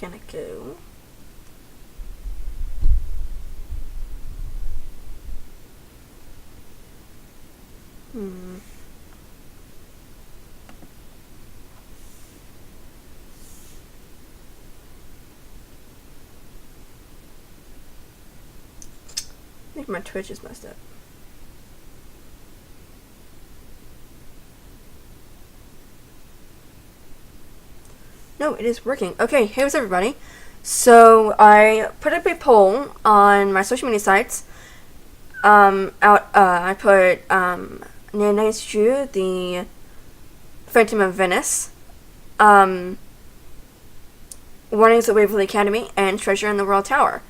gonna go. I think my Twitch is messed up. No, it is working. Okay, hey, what's everybody? So I put up a poll on my social media sites. I put Nanais Ju, the Phantom of Venice, Warnings at Waverly Academy, and Treasure in the Royal Tower.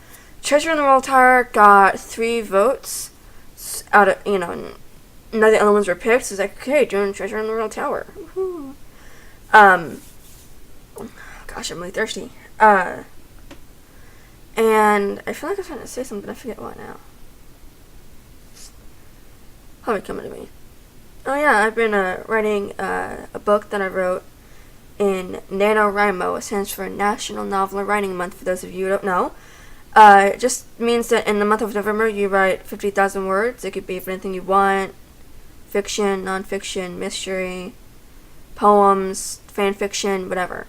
Treasure in the Royal Tower got 3 votes out of, none of the other ones were picked, so it's like, okay, doing Treasure in the Royal Tower. Woohoo. Gosh, I'm really thirsty. And I feel like I was trying to say something, but I forget what now. Probably coming to me. Oh yeah, I've been writing a book that I wrote in NaNoWriMo. It stands for National Novel Writing Month, for those of you who don't know. It just means that in the month of November you write 50,000 words. It could be for anything you want. Fiction, non-fiction, mystery, poems, fan fiction, whatever.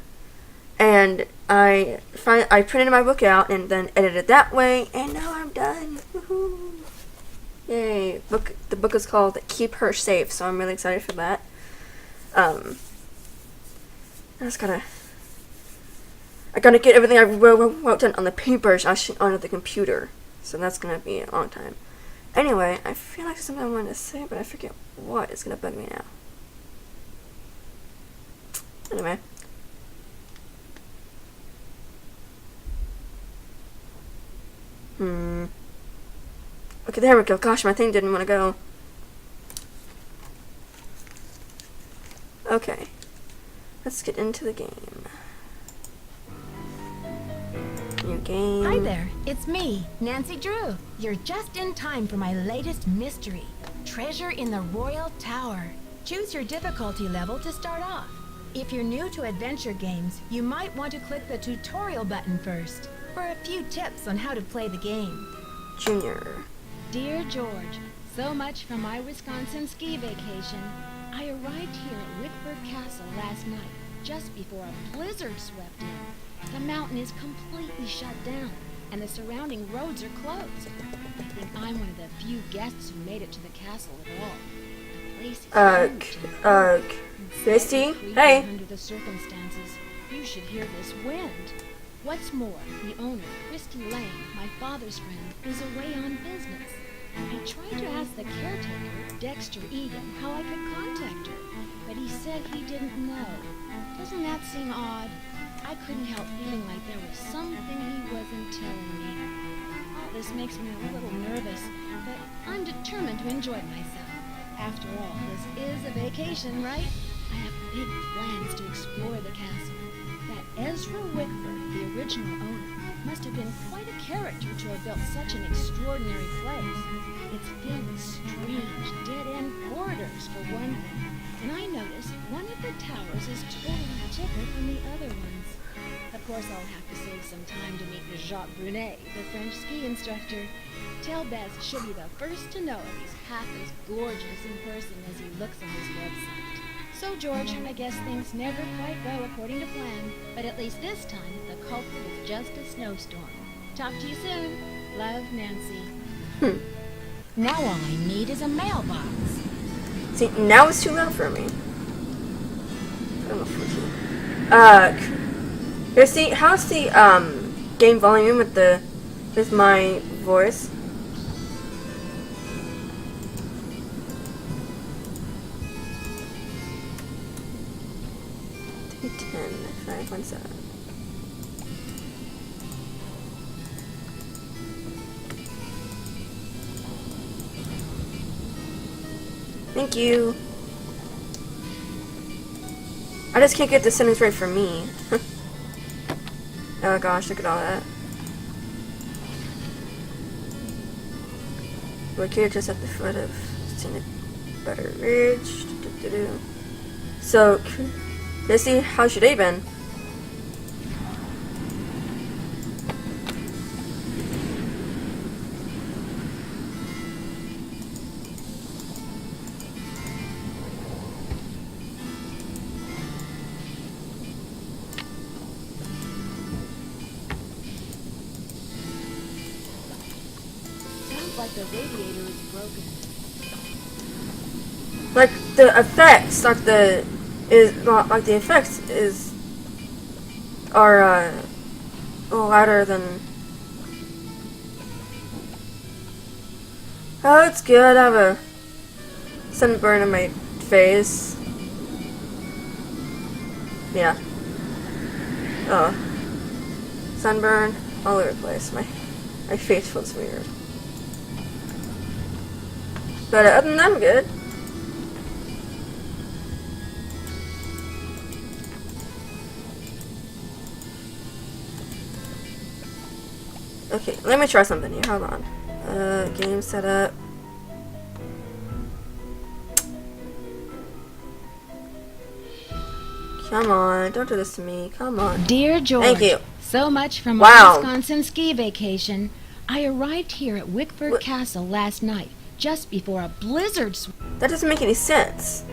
And I printed my book out and then edited that way, and now I'm done. Woohoo! Yay! The book is called Keep Her Safe, so I'm really excited for that. I gotta get everything I wrote down on the papers actually onto the computer, so that's gonna be a long time. Anyway, I feel like there's something I wanted to say, but I forget what. It's gonna bug me now. Anyway. Okay, there we go. Gosh, my thing didn't want to go. Okay. Let's get into the game. New game. Hi there, it's me, Nancy Drew. You're just in time for my latest mystery, Treasure in the Royal Tower. Choose your difficulty level to start off. If you're new to adventure games, you might want to click the tutorial button first for a few tips on how to play the game. Junior. Dear George, so much for my Wisconsin ski vacation. I arrived here at Whitford Castle last night, just before a blizzard swept in. The mountain is completely shut down, and the surrounding roads are closed. I think I'm one of the few guests who made it to the castle at all. The place is Christy? Hey! under the circumstances. You should hear this wind. What's more, the owner, Christy Lane, my father's friend, is away on business. I tried to ask the caretaker, Dexter Egan, how I could contact her, but he said he didn't know. Doesn't that seem odd? I couldn't help feeling like there was something he wasn't telling me. All this makes me a little nervous, but I'm determined to enjoy myself. After all, this is a vacation, right? I have big plans to explore the castle. That Ezra Whitford, the original owner, must have been quite a character to have built such an extraordinary place. It's filled with strange, dead-end corridors, for one thing. And I noticed one of the towers is totally different from the other ones. Of course, I'll have to save some time to meet Jacques Brunet, the French ski instructor. Tell Bez she'll be the first to know if he's half as gorgeous in person as he looks on his website. So, George, I guess things never quite go according to plan, but at least this time, the culprit is just a snowstorm. Talk to you soon. Love, Nancy. Now all I need is a mailbox. See, now it's too loud for me. I don't know. Christy, how's the game volume with my voice? Thank you. I just can't get the sentence right for me. Oh gosh, look at all that. Located just at the foot of Scenic Butter Ridge. So, Chrissy, how's your day been? that the radiator is broken. Like the effects, are louder than. Oh, it's good. I have a sunburn on my face. Yeah. Oh. Sunburn all over the place. My face feels weird. But other than that, I'm good. Okay, let me try something here. Hold on. Game setup. Come on, don't do this to me. Come on. Dear George, Thank you. so much from Wow. my Wisconsin ski vacation. I arrived here at Wickford What? Castle last night, just before a blizzard That doesn't make any sense.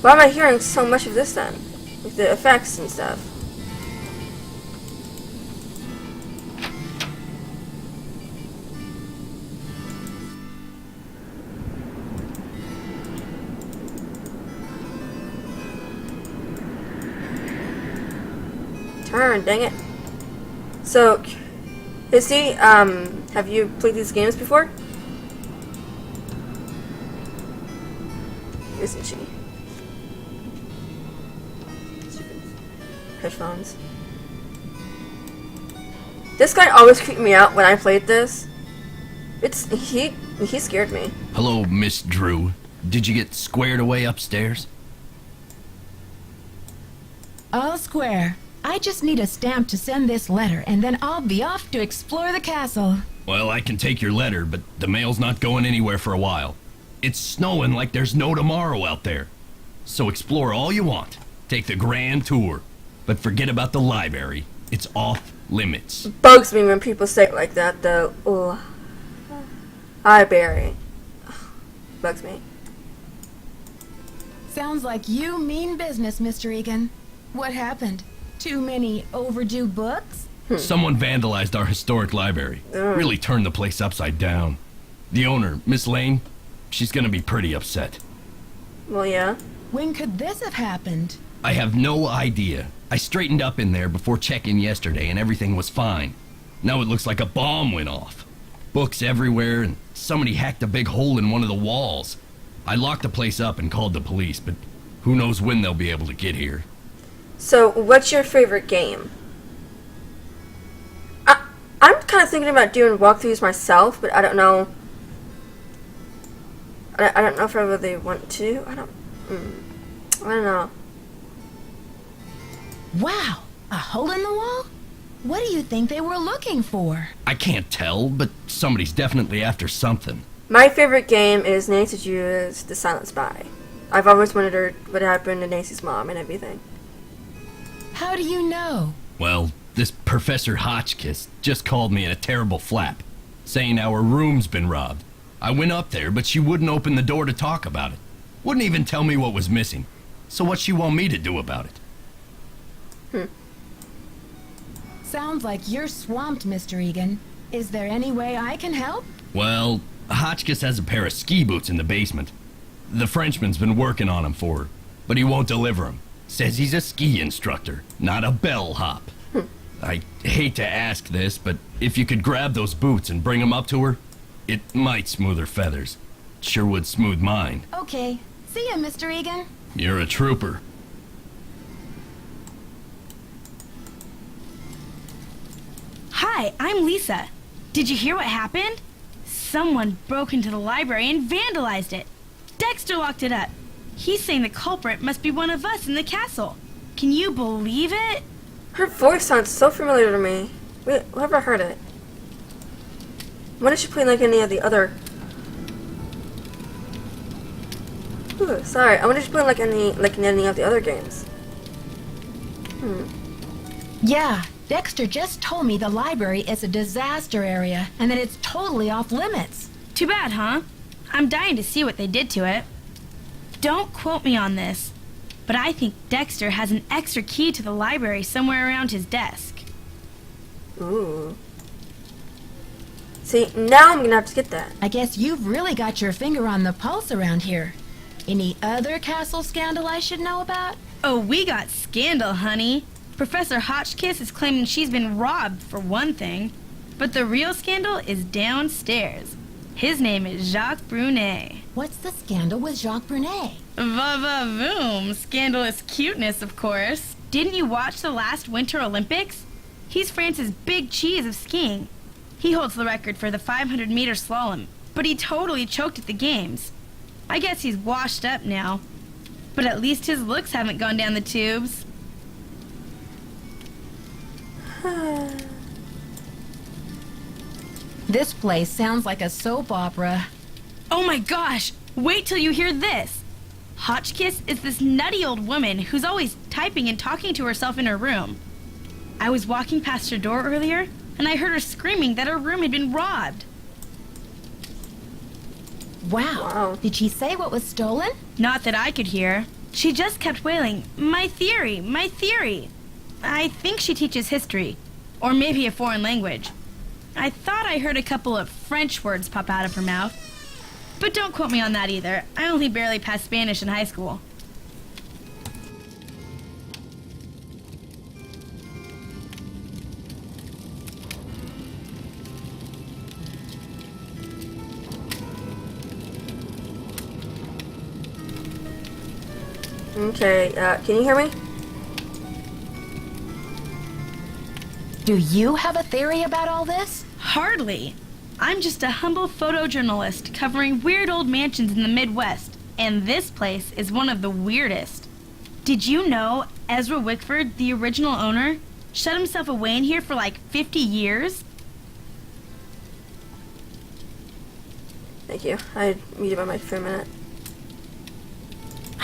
Why am I hearing so much of this then? With the effects and stuff. Turn, dang it. So, Hissy, have you played these games before? Isn't she? Stupid headphones. This guy always creeped me out when I played this. He scared me. Hello, Miss Drew. Did you get squared away upstairs? all square. I just need a stamp to send this letter, and then I'll be off to explore the castle. Well, I can take your letter, but the mail's not going anywhere for a while. It's snowing like there's no tomorrow out there. So explore all you want. Take the grand tour. But forget about the library. It's off limits. Bugs me when people say it like that, though. Ugh. Library. Bugs me. Sounds like you mean business, Mr. Egan. What happened? Too many overdue books? Someone vandalized our historic library. Really turned the place upside down. The owner, Miss Lane, she's gonna be pretty upset. Well, yeah. When could this have happened? I have no idea. I straightened up in there before check-in yesterday and everything was fine. Now it looks like a bomb went off. Books everywhere and somebody hacked a big hole in one of the walls. I locked the place up and called the police, but who knows when they'll be able to get here. So, what's your favorite game? I'm kind of thinking about doing walkthroughs myself, but I don't know. I don't know if I really want to. I don't know. Wow, a hole in the wall? What do you think they were looking for? I can't tell, but somebody's definitely after something. My favorite game is Nancy Drew's The Silent Spy. I've always wondered what happened to Nancy's mom and everything. How do you know? Well, this Professor Hotchkiss just called me in a terrible flap, saying our room's been robbed. I went up there, but she wouldn't open the door to talk about it. Wouldn't even tell me what was missing. So what's she want me to do about it? Sounds like you're swamped, Mr. Egan. Is there any way I can help? Well, Hotchkiss has a pair of ski boots in the basement. The Frenchman's been working on 'em for her, but he won't deliver 'em. Says he's a ski instructor, not a bellhop. I hate to ask this, but if you could grab those boots and bring 'em up to her, it might smooth her feathers. Sure would smooth mine. Okay. See ya, Mr. Egan. You're a trooper. Hi, I'm Lisa. Did you hear what happened? Someone broke into the library and vandalized it. Dexter locked it up. He's saying the culprit must be one of us in the castle. Can you believe it? Her voice sounds so familiar to me. Wait, whoever heard it? When did she play like any of the other? Ooh, sorry. I wonder if she played in any of the other games. Yeah, Dexter just told me the library is a disaster area and that it's totally off limits. Too bad, huh? I'm dying to see what they did to it. Don't quote me on this, but I think Dexter has an extra key to the library somewhere around his desk. Ooh. See, now I'm gonna have to get that. I guess you've really got your finger on the pulse around here. Any other castle scandal I should know about? Oh, we got scandal, honey. Professor Hotchkiss is claiming she's been robbed, for one thing. But the real scandal is downstairs. His name is Jacques Brunet. What's the scandal with Jacques Brunet? Va-va-voom. Scandalous cuteness, of course. Didn't you watch the last Winter Olympics? He's France's big cheese of skiing. He holds the record for the 500-meter slalom, but he totally choked at the games. I guess he's washed up now. But at least his looks haven't gone down the tubes. This place sounds like a soap opera. Oh my gosh! Wait till you hear this! Hotchkiss is this nutty old woman who's always typing and talking to herself in her room. I was walking past her door earlier, and I heard her screaming that her room had been robbed. Wow. Did she say what was stolen? Not that I could hear. She just kept wailing, "My theory, my theory." I think she teaches history, or maybe a foreign language. I thought I heard a couple of French words pop out of her mouth. But don't quote me on that either. I only barely passed Spanish in high school. Okay, can you hear me? Do you have a theory about all this? Hardly. I'm just a humble photojournalist covering weird old mansions in the Midwest, and this place is one of the weirdest. Did you know Ezra Wickford, the original owner, shut himself away in here for like 50 years? Thank you. I muted my mic for a minute.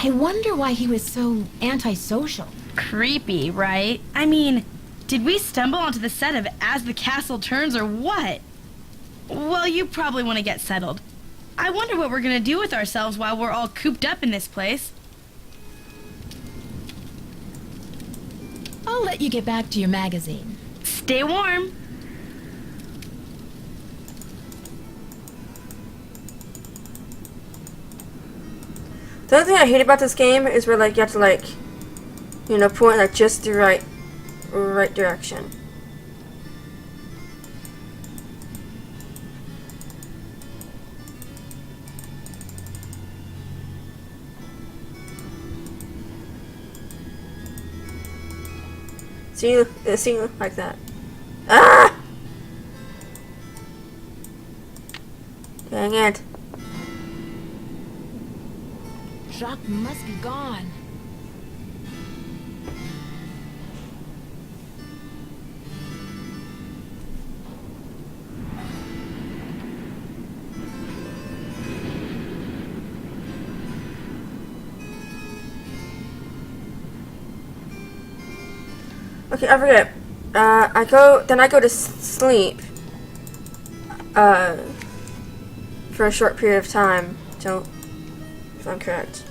I wonder why he was so antisocial. Creepy, right? I mean, did we stumble onto the set of As the Castle Turns or what? Well, you probably want to get settled. I wonder what we're gonna do with ourselves while we're all cooped up in this place. I'll let you get back to your magazine. Stay warm. The other thing I hate about this game is where like you have to like, you know, point like just the right direction. See like that. Ah! Dang it. Jacques must be gone. Okay, I forget. I go to sleep. For a short period of time. If I'm correct.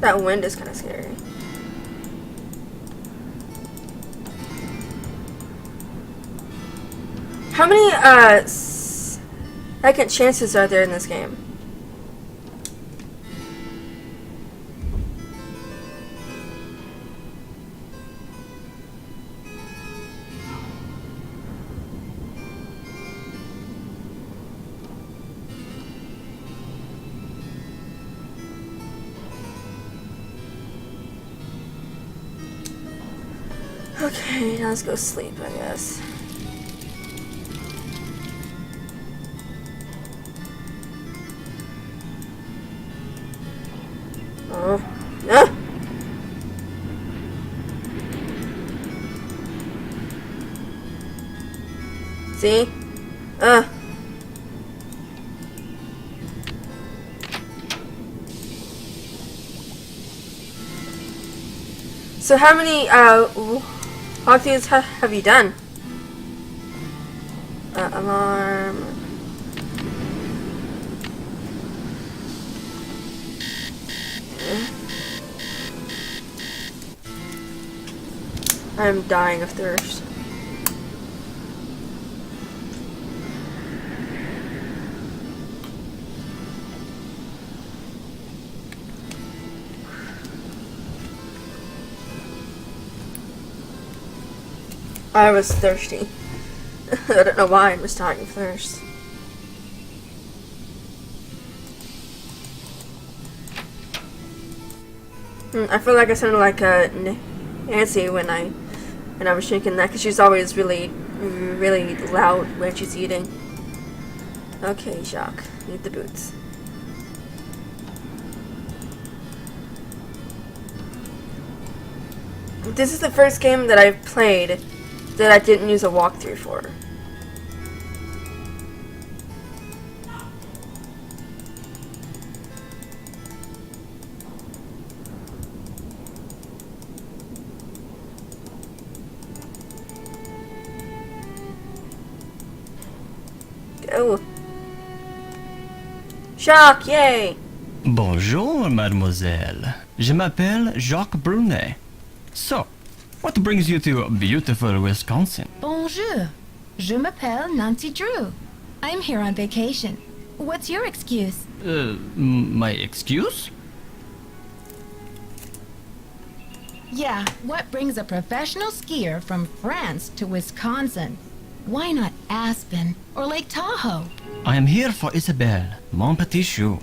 That wind is kind of scary. How many second chances are there in this game? Okay, now let's go sleep, I guess. Oh. Ah! See? So how many walkthroughs have you done? Alarm. I'm dying of thirst. I was thirsty. I don't know why I was dying of thirst. I feel like I sounded like Nancy when I was drinking that, because she's always really loud when she's eating. Okay, Jacques, need the boots. This is the first game that I've played that I didn't use a walkthrough for. Go. Jacques, yay! Bonjour, mademoiselle. Je m'appelle Jacques Brunet. So, what brings you to beautiful Wisconsin? Bonjour. Je m'appelle Nancy Drew. I'm here on vacation. What's your excuse? My excuse? Yeah, what brings a professional skier from France to Wisconsin? Why not Aspen or Lake Tahoe? I am here for Isabelle, mon petit chou.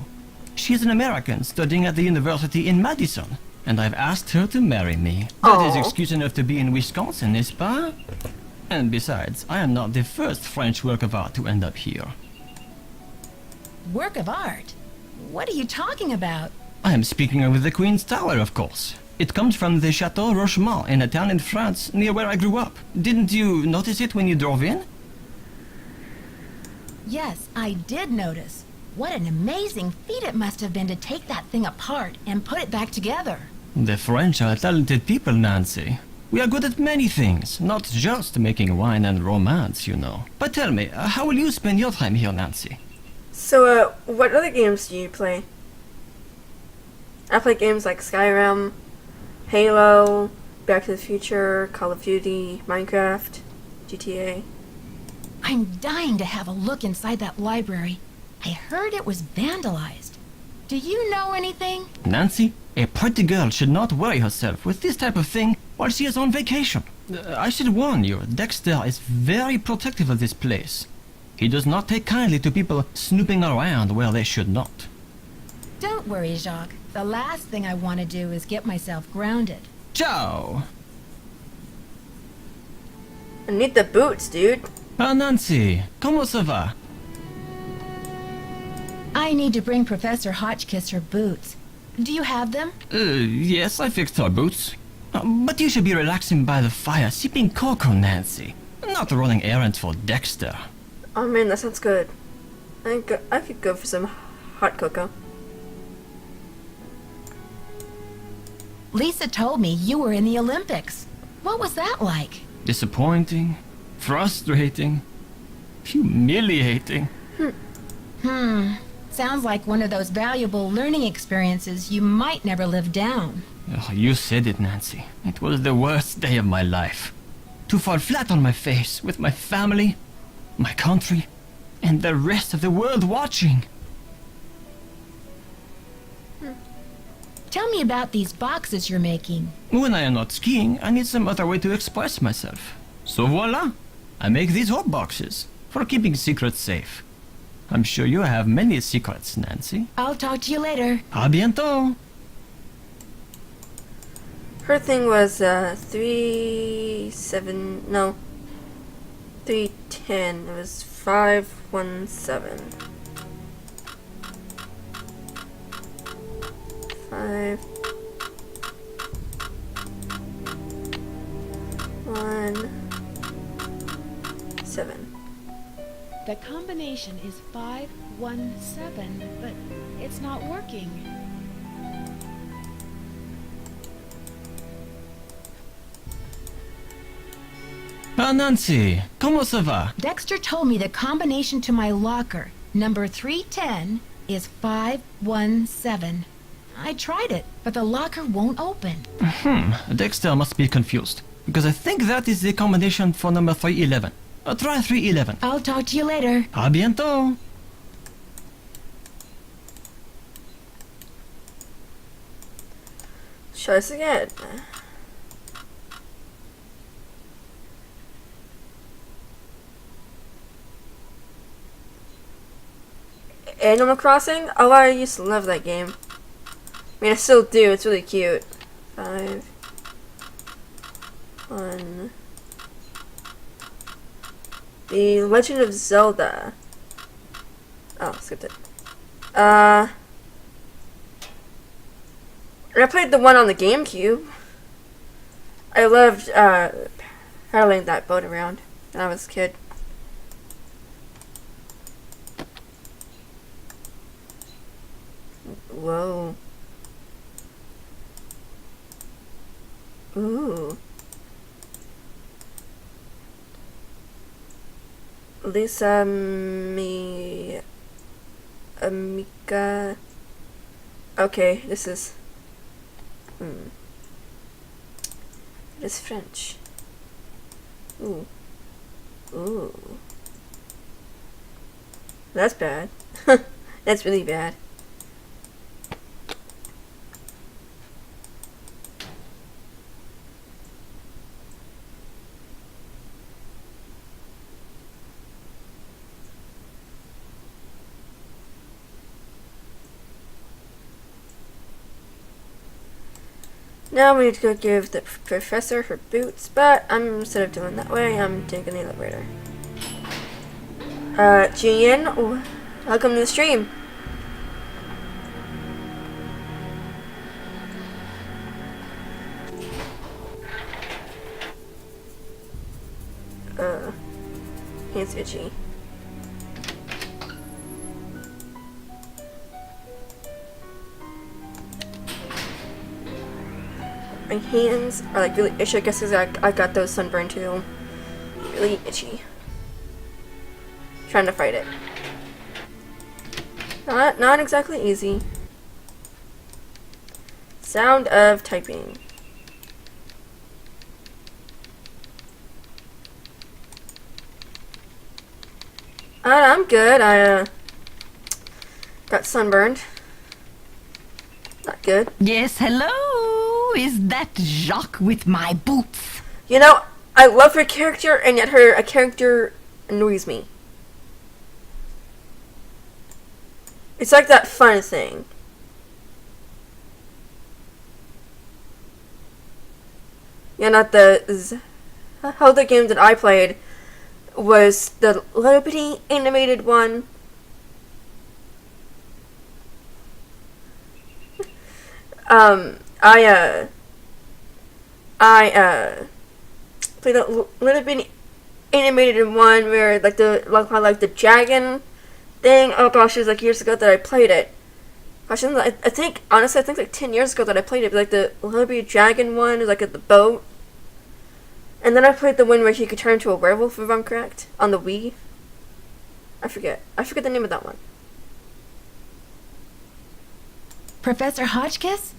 She is an American studying at the university in Madison, and I've asked her to marry me. That is Aw. excuse enough to be in Wisconsin, n'est-ce pas? And besides, I am not the first French work of art to end up here. Work of art? What are you talking about? I am speaking of the Queen's Tower, of course. It comes from the Chateau Rochemont in a town in France near where I grew up. Didn't you notice it when you drove in? Yes, I did notice. What an amazing feat it must have been to take that thing apart and put it back together. The French are talented people, Nancy. We are good at many things, not just making wine and romance, you know. But tell me, how will you spend your time here, Nancy? So, what other games do you play? I play games like Skyrim, Halo, Back to the Future, Call of Duty, Minecraft, GTA. I'm dying to have a look inside that library. I heard it was vandalized. Do you know anything? Nancy, a pretty girl should not worry herself with this type of thing while she is on vacation. I should warn you, Dexter is very protective of this place. He does not take kindly to people snooping around where they should not. Don't worry, Jacques. The last thing I want to do is get myself grounded. Ciao! I need the boots, dude. Ah, Nancy, comment ça va? I need to bring Professor Hotchkiss her boots. Do you have them? Yes, I fixed her boots. But you should be relaxing by the fire, sipping cocoa, Nancy. Not running errands for Dexter. Oh man, that sounds good. I could go for some hot cocoa. Lisa told me you were in the Olympics. What was that like? Disappointing, frustrating, humiliating. Sounds like one of those valuable learning experiences you might never live down. Oh, you said it, Nancy. It was the worst day of my life. To fall flat on my face with my family, my country, and the rest of the world watching. Tell me about these boxes you're making. When I am not skiing, I need some other way to express myself. So voila! I make these hot boxes for keeping secrets safe. I'm sure you have many secrets, Nancy. I'll talk to you later. À bientôt! Her thing was 310. It was 517. 5 1 7. The combination is 517, but it's not working. Ah, Nancy, ¿cómo se va? Dexter told me the combination to my locker, number 310, is 517. I tried it, but the locker won't open. Dexter must be confused, because I think that is the combination for number 311. Try 311. I'll talk to you later. A bientôt. Try this again. Animal Crossing? Oh, I used to love that game. I mean, I still do. It's really cute. 5, 1. The Legend of Zelda. Oh, skipped it. I played the one on the GameCube. I loved paddling that boat around when I was a kid. Whoa. Ooh. Lisa Amica. Okay, this is. It is French. Ooh. Ooh. That's bad. That's really bad. Now we need to go give the professor her boots, but instead of doing that way, I'm taking the elevator. Jian, welcome to the stream. Hands itchy. My hands are like really itchy. I guess because I got those sunburned too. Really itchy. Trying to fight it. Not exactly easy. Sound of typing. I'm good. I got sunburned. Not good. Yes, hello? Is that Jacques with my boots? You know, I love her character, and yet her character annoys me. It's like that fun thing. Yeah, not the Zelda game that I played was the little bitty animated one. I played a little bit animated one where like the dragon thing. Oh gosh, it was like years ago that I played it. Gosh, I think honestly, I think like 10 years ago that I played it. Like the little bitty dragon one, was like at the boat. And then I played the one where he could turn into a werewolf, if I'm correct, on the Wii. I forget the name of that one. Professor Hotchkiss?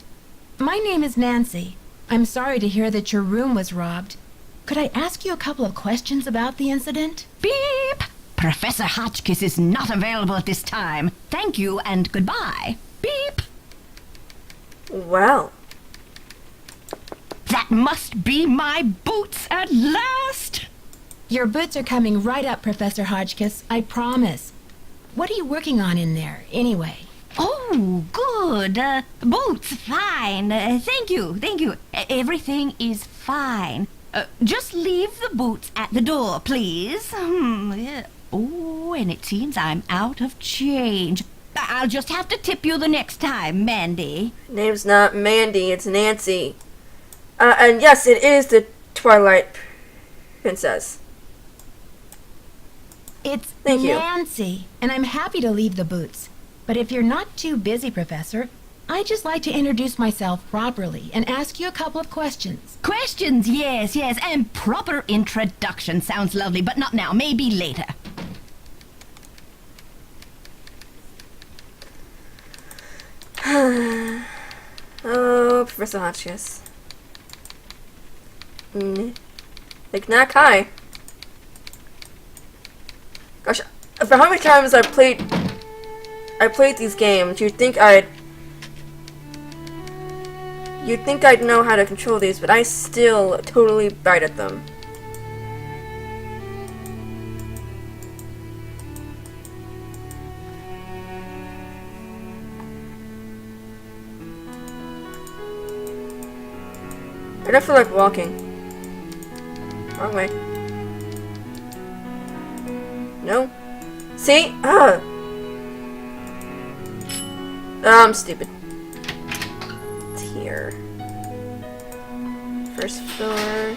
My name is Nancy. I'm sorry to hear that your room was robbed. Could I ask you a couple of questions about the incident? Beep! Professor Hotchkiss is not available at this time. Thank you and goodbye. Beep! Well. That must be my boots at last! Your boots are coming right up, Professor Hotchkiss. I promise. What are you working on in there, anyway? Oh, good. Boots, fine. Thank you. Everything is fine. Just leave the boots at the door, please. Yeah. Oh, and it seems I'm out of change. I'll just have to tip you the next time, Mandy. Name's not Mandy, it's Nancy. And yes, it is the Twilight Princess. It's Thank you. Nancy, and I'm happy to leave the boots. But if you're not too busy, Professor, I'd just like to introduce myself properly and ask you a couple of questions. Questions, yes, yes, and proper introduction sounds lovely, but not now, maybe later. Oh, Professor Hotchkiss. Knack, hi. Gosh, for how many times I played these games, you'd think I'd know how to control these, but I still totally bite at them. I don't feel like walking. Wrong way. No. See? Ah. I'm stupid. It's here. First floor.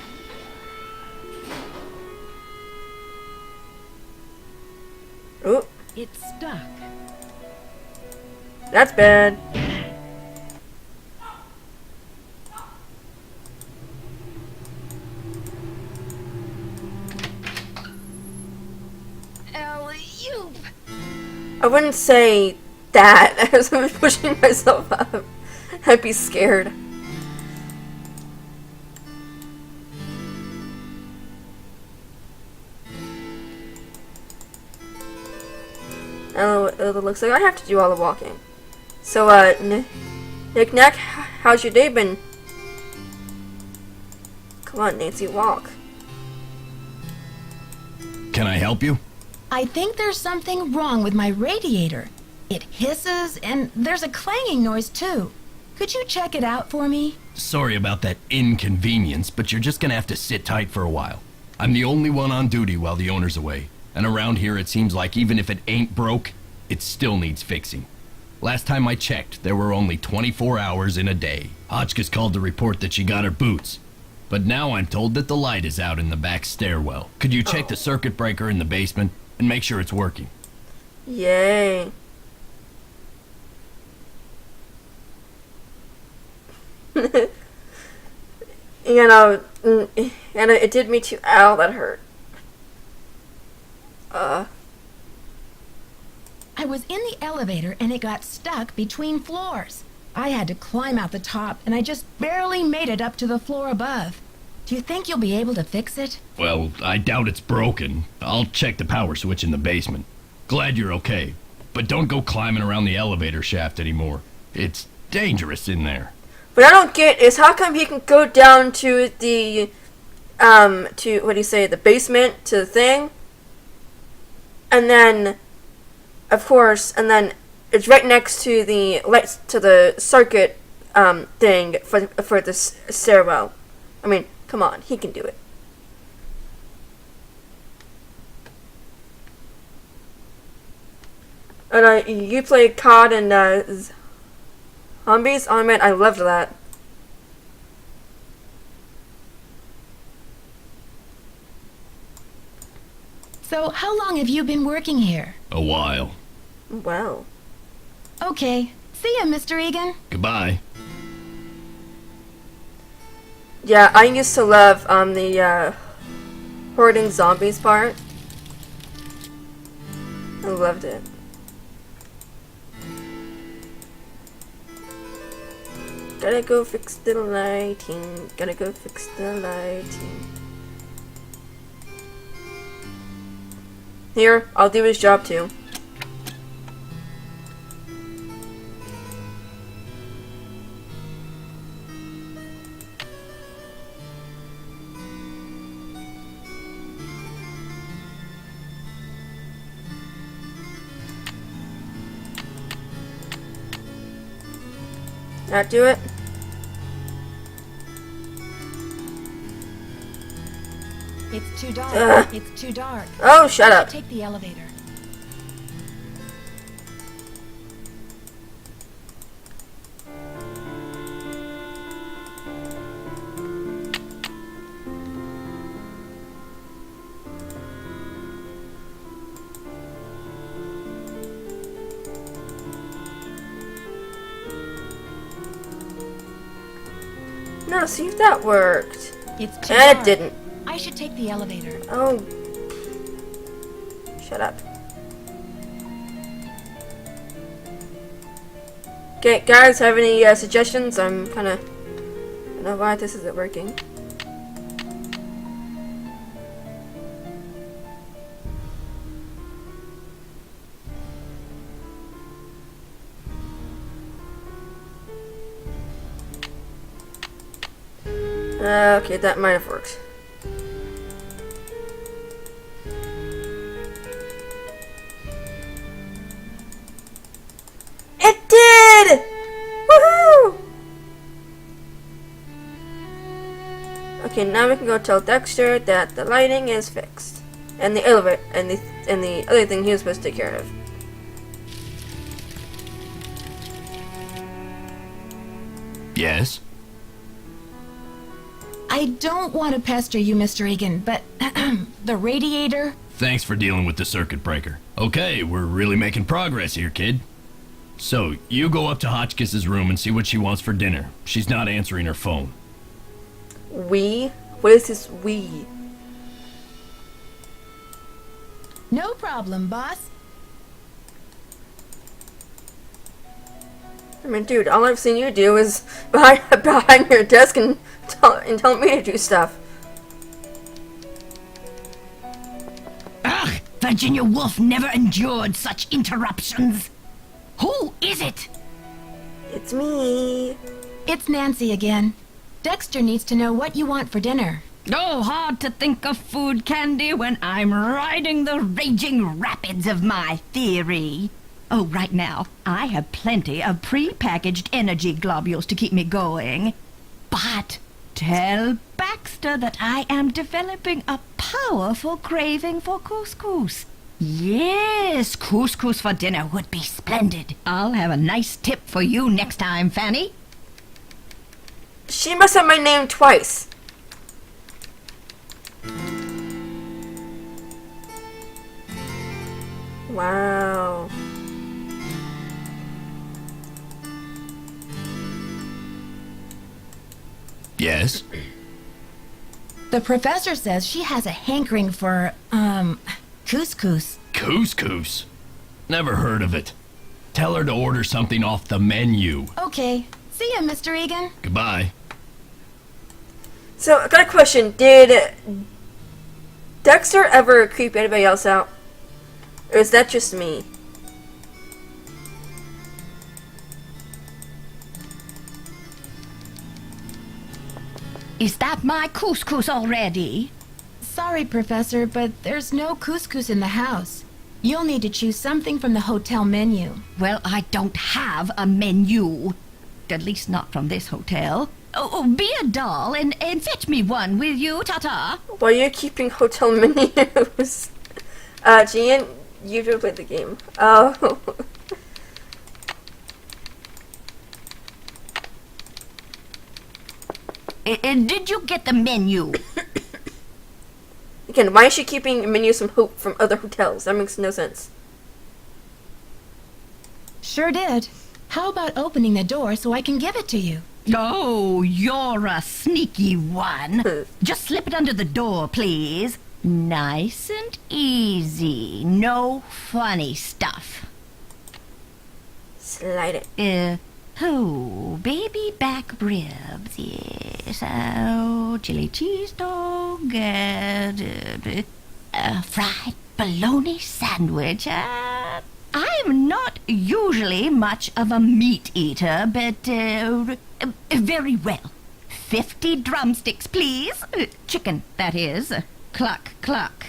Ooh, It's stuck. that's bad. I wouldn't say that as I was pushing myself up. I'd be scared. Oh, it looks like I have to do all the walking. So, Nick Nack, how's your day been? Come on, Nancy, walk. Can I help you? I think there's something wrong with my radiator. It hisses, and there's a clanging noise, too. Could you check it out for me? Sorry about that inconvenience, but you're just gonna have to sit tight for a while. I'm the only one on duty while the owner's away, and around here it seems like even if it ain't broke, it still needs fixing. Last time I checked, there were only 24 hours in a day. Hotchkiss called to report that she got her boots. But now I'm told that the light is out in the back stairwell. Could you check the circuit breaker in the basement and make sure it's working? Yay. You know, and it did me too. Ow, that hurt. I was in the elevator and it got stuck between floors. I had to climb out the top and I just barely made it up to the floor above. Do you think you'll be able to fix it? Well, I doubt it's broken. I'll check the power switch in the basement. Glad you're okay. But don't go climbing around the elevator shaft anymore. It's dangerous in there. What I don't get is how come he can go down to the, to, what do you say, the basement, to the thing? And then, of course, and then it's right next to the lights, to the circuit, thing for the stairwell. I mean, come on, he can do it. And you play COD and Zombies? Oh man, I loved that. So, how long have you been working here? A while. Wow. Okay. See ya, Mr. Egan. Goodbye. Yeah, I used to love the hoarding zombies part. I loved it. Gotta go fix the lighting. Gotta go fix the lighting. Here, I'll do his job too. That do it? It's too dark. Ugh. It's too dark. Oh, shut up. Take the elevator. No, see if that worked. It's too And it dark. didn't. I should take the elevator. Oh. Shut up. Okay, guys, have any suggestions? I'm kind of... I don't know why this isn't working. Okay, that might have worked. It did! Woohoo! Okay, now we can go tell Dexter that the lighting is fixed, and the elevator, and the other thing he was supposed to take care of. Yes? I don't want to pester you, Mr. Egan, but the radiator... Thanks for dealing with the circuit breaker. Okay, we're really making progress here, kid. So, you go up to Hotchkiss's room and see what she wants for dinner. She's not answering her phone. We? What is this we? No problem, boss. I mean, dude, all I've seen you do is behind your desk and tell me to do stuff. Ugh! Virginia Woolf never endured such interruptions. Who is it? It's me. It's Nancy again. Dexter needs to know what you want for dinner. Oh, hard to think of food, Candy, when I'm riding the raging rapids of my theory. Oh, right now, I have plenty of pre-packaged energy globules to keep me going. But tell Baxter that I am developing a powerful craving for couscous. Yes, couscous for dinner would be splendid. I'll have a nice tip for you next time, Fanny. She must have my name twice. Wow. Yes? The professor says she has a hankering for, couscous. Couscous? Never heard of it. Tell her to order something off the menu. Okay. See ya, Mr. Egan. Goodbye. So, I got a question. Did Dexter ever creep anybody else out? Or is that just me? Is that my couscous already? Sorry, Professor, but there's no couscous in the house. You'll need to choose something from the hotel menu. Well, I don't have a menu. At least not from this hotel. Oh, be a doll and fetch me one, will you, Tata? Why are you keeping hotel menus? Gian, you should play the game. Oh. Did you get the menu? Again, why is she keeping menus from other hotels? That makes no sense. Sure did. How about opening the door so I can give it to you? Oh, you're a sneaky one. Just slip it under the door, please. Nice and easy. No funny stuff. Slide it. Oh, baby back ribs, yes. Oh, chili cheese dog, fried bologna sandwich. I'm not usually much of a meat eater, but, very well. 50 drumsticks, please. Chicken, that is. Cluck, cluck.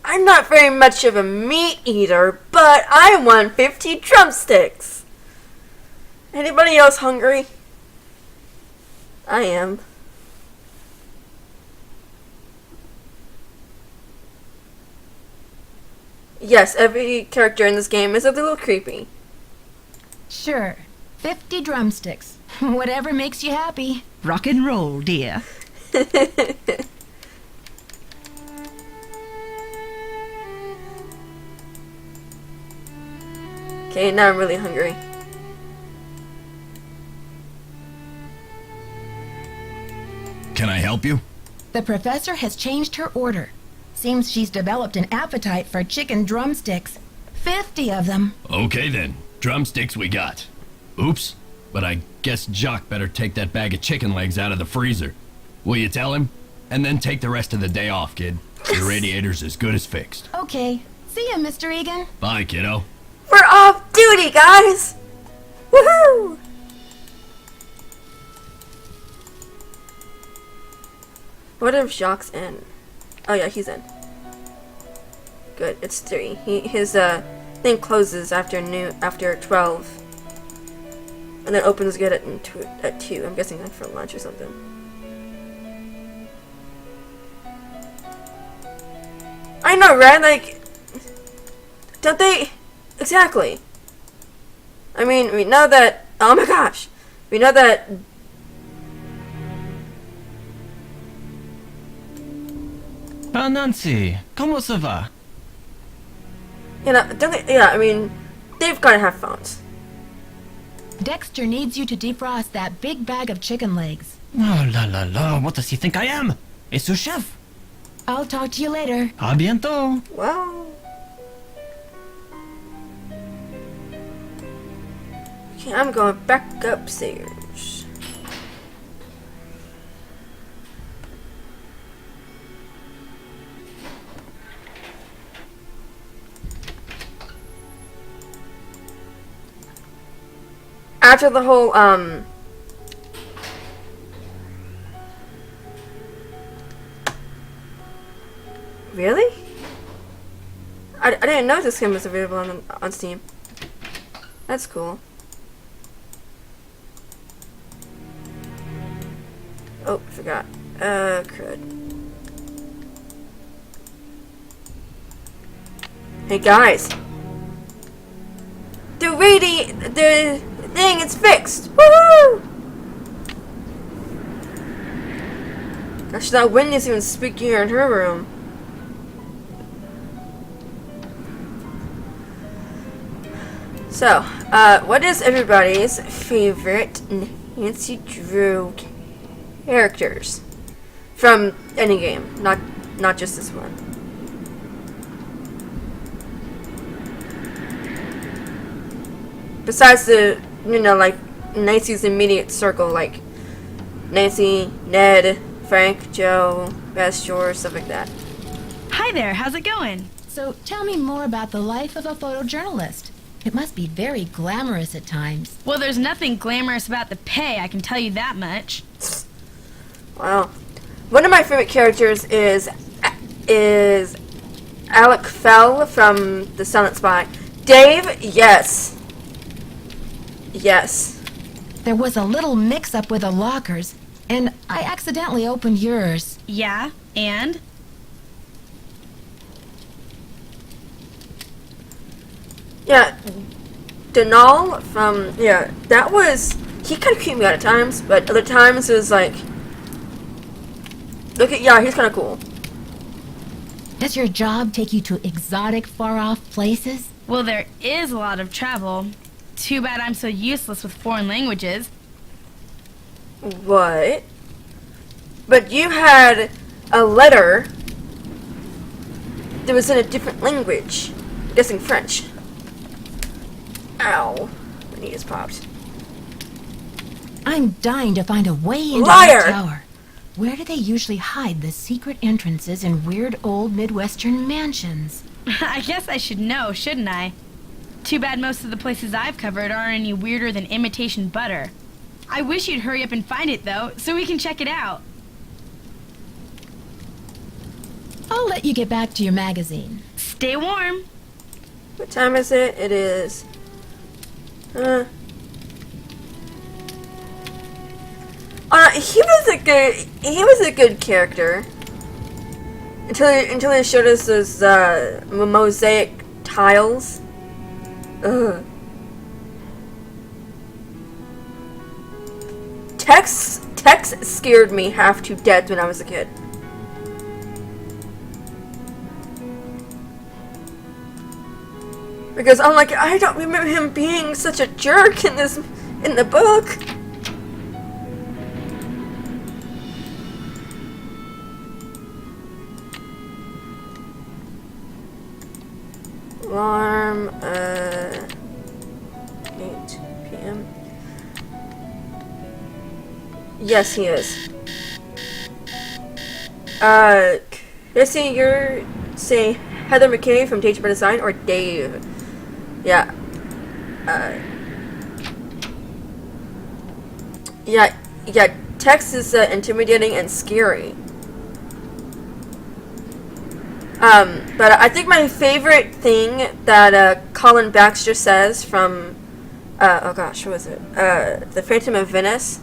I'm not very much of a meat eater, but I want 50 drumsticks. Anybody else hungry? I am. Yes, every character in this game is a little creepy. Sure. 50 drumsticks. Whatever makes you happy. Rock and roll, dear. Okay, now I'm really hungry. Can I help you? The professor has changed her order. Seems she's developed an appetite for chicken drumsticks. 50 of them. Okay then. Drumsticks we got. Oops. But I guess Jock better take that bag of chicken legs out of the freezer. Will you tell him? And then take the rest of the day off, kid. Your radiator's as good as fixed. Okay. See ya, Mr. Egan. Bye, kiddo. We're off duty, guys! Woohoo! What if Jacques in? Oh yeah, he's in. Good, it's 3. His thing closes after 12. And then opens again at 2. I'm guessing like for lunch or something. I know, right? Like, don't they? Exactly. I mean, we know that. Oh my gosh, we know that. Ah, Nancy, comment ça va? You know, don't they? Yeah, I mean, they've got to have phones. Dexter needs you to defrost that big bag of chicken legs. Oh la la la, what does he think I am? A sous chef? I'll talk to you later. À bientôt. Wow. Okay, I'm going back upstairs. After the whole, really? I didn't know this game was available on Steam. That's cool. Oh, forgot. Crud. Hey guys! The thing is fixed! Woohoo! Gosh, that wind is even speaking here in her room. So, what is everybody's favorite Nancy Drew characters from any game, not just this one? Besides the, like Nancy's immediate circle, like Nancy, Ned, Frank, Joe, Best Shore, stuff like that. Hi there, how's it going? So tell me more about the life of a photojournalist. It must be very glamorous at times. Well, there's nothing glamorous about the pay, I can tell you that much. Wow. One of my favorite characters is Alec Fell from The Silent Spy. Dave, yes. Yes. There was a little mix-up with the lockers, and I accidentally opened yours. Yeah, and? Yeah, Denal from, that was, he kind of creeped me out at times, but other times it was like, he's kind of cool. Does your job take you to exotic, far-off places? Well, there is a lot of travel. Too bad I'm so useless with foreign languages. What? But you had a letter that was in a different language. I'm guessing French. Ow. My knee just popped. I'm dying to find a way into Liar! the tower. Where do they usually hide the secret entrances in weird old Midwestern mansions? I guess I should know, shouldn't I? Too bad most of the places I've covered aren't any weirder than imitation butter. I wish you'd hurry up and find it, though, so we can check it out. I'll let you get back to your magazine. Stay warm. What time is it? It is... he was a good character. Until they showed us those, mosaic tiles. Ugh. Tex scared me half to death when I was a kid. Because I'm like, I don't remember him being such a jerk in the book. Alarm, 8 p.m. Yes, he is. Chrissy, you're, say, Heather McKay from Teach by Design, or Dave? Yeah. Yeah, text is intimidating and scary. But I think my favorite thing that Colin Baxter says from, oh gosh, what was it? The Phantom of Venice.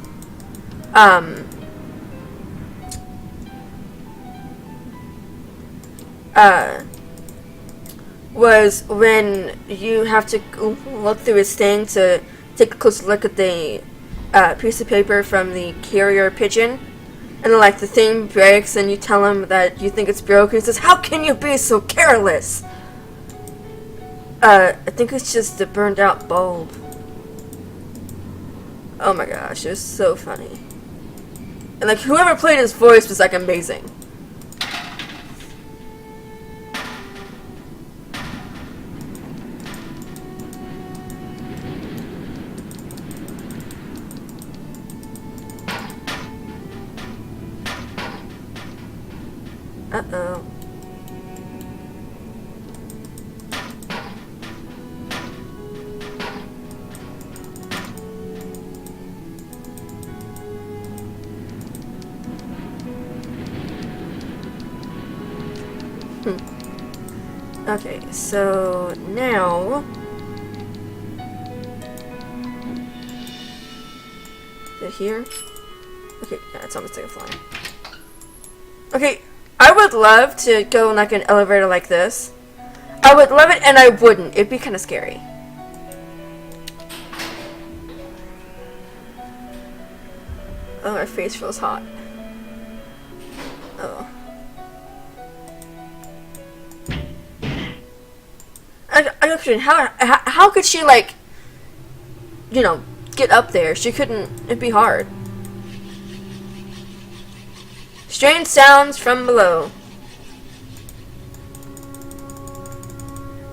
Was when you have to look through his thing to take a close look at the piece of paper from the carrier pigeon, and like the thing breaks and you tell him that you think it's broken. He says, "How can you be so careless?" I think it's just the burned out bulb. Oh my gosh, it was so funny. And like whoever played his voice was like amazing. Uh-oh. Okay, so now is it here? Okay, yeah, it's almost like a fly. Okay, I would love to go in like an elevator like this. I would love it, and I wouldn't. It'd be kind of scary. Oh, my face feels hot. Oh. I don't how could she, like, you know, get up there? She couldn't. It'd be hard. Strange sounds from below.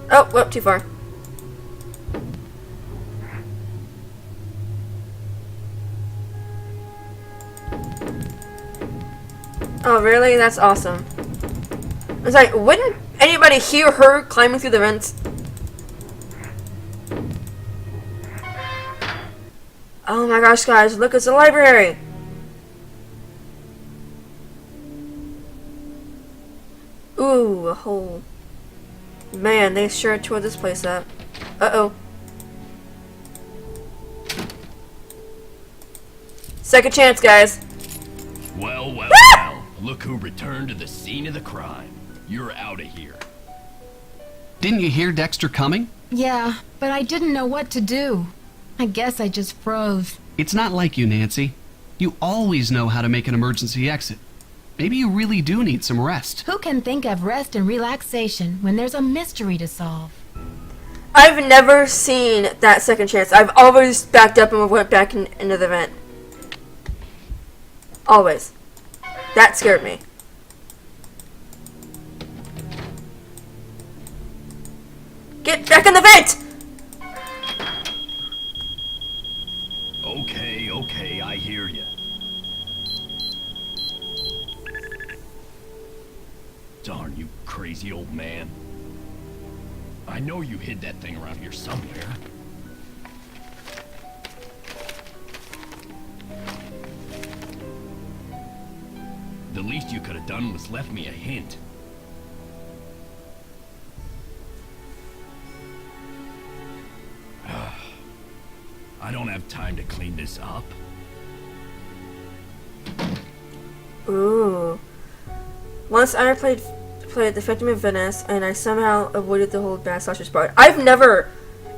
Oh, whoop, too far. Oh, really? That's awesome. I was like, wouldn't anybody hear her climbing through the vents? Oh my gosh, guys, look, it's a library! Ooh, a hole. Man, they sure tore this place up. Uh-oh. Second chance, guys. Well, look who returned to the scene of the crime. You're out of here. Didn't you hear Dexter coming? Yeah, but I didn't know what to do. I guess I just froze. It's not like you, Nancy. You always know how to make an emergency exit. Maybe you really do need some rest. Who can think of rest and relaxation when there's a mystery to solve? I've never seen that second chance. I've always backed up and went back into the vent. Always. That scared me. Get back in the vent! Okay, I hear you. Darn you crazy old man. I know you hid that thing around here somewhere. The least you could have done was left me a hint. I don't have time to clean this up. Ooh. Once I played The Phantom of Venice, and I somehow avoided the whole bad sausage part. I've never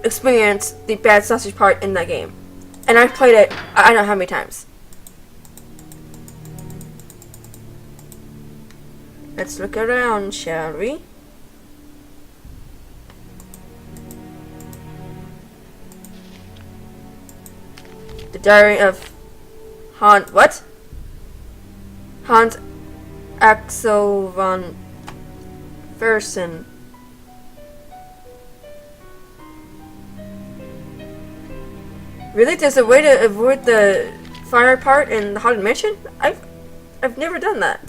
experienced the bad sausage part in that game. And I've played it, I don't know how many times. Let's look around, shall we? The Diary of Hans. What? Hans Axel von Fersen. Really? There's a way to avoid the fire part in the Haunted Mansion? I've never done that.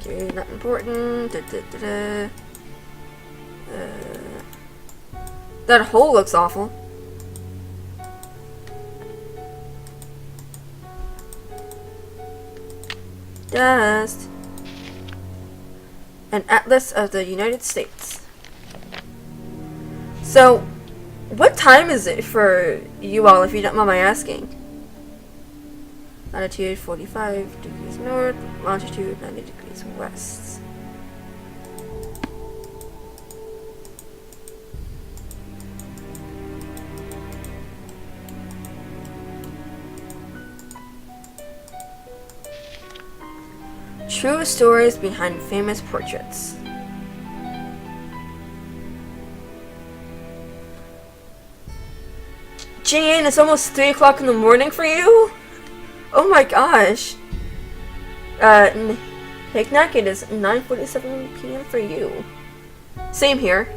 Okay, not important. That hole looks awful. Dust. An atlas of the United States. So, what time is it for you all, if you don't mind my asking? Latitude 45 degrees north, longitude 90 degrees west. True stories behind famous portraits. Jane, it's almost 3 o'clock in the morning for you? Oh my gosh. Hicknack, it is 9:47 p.m. for you. Same here.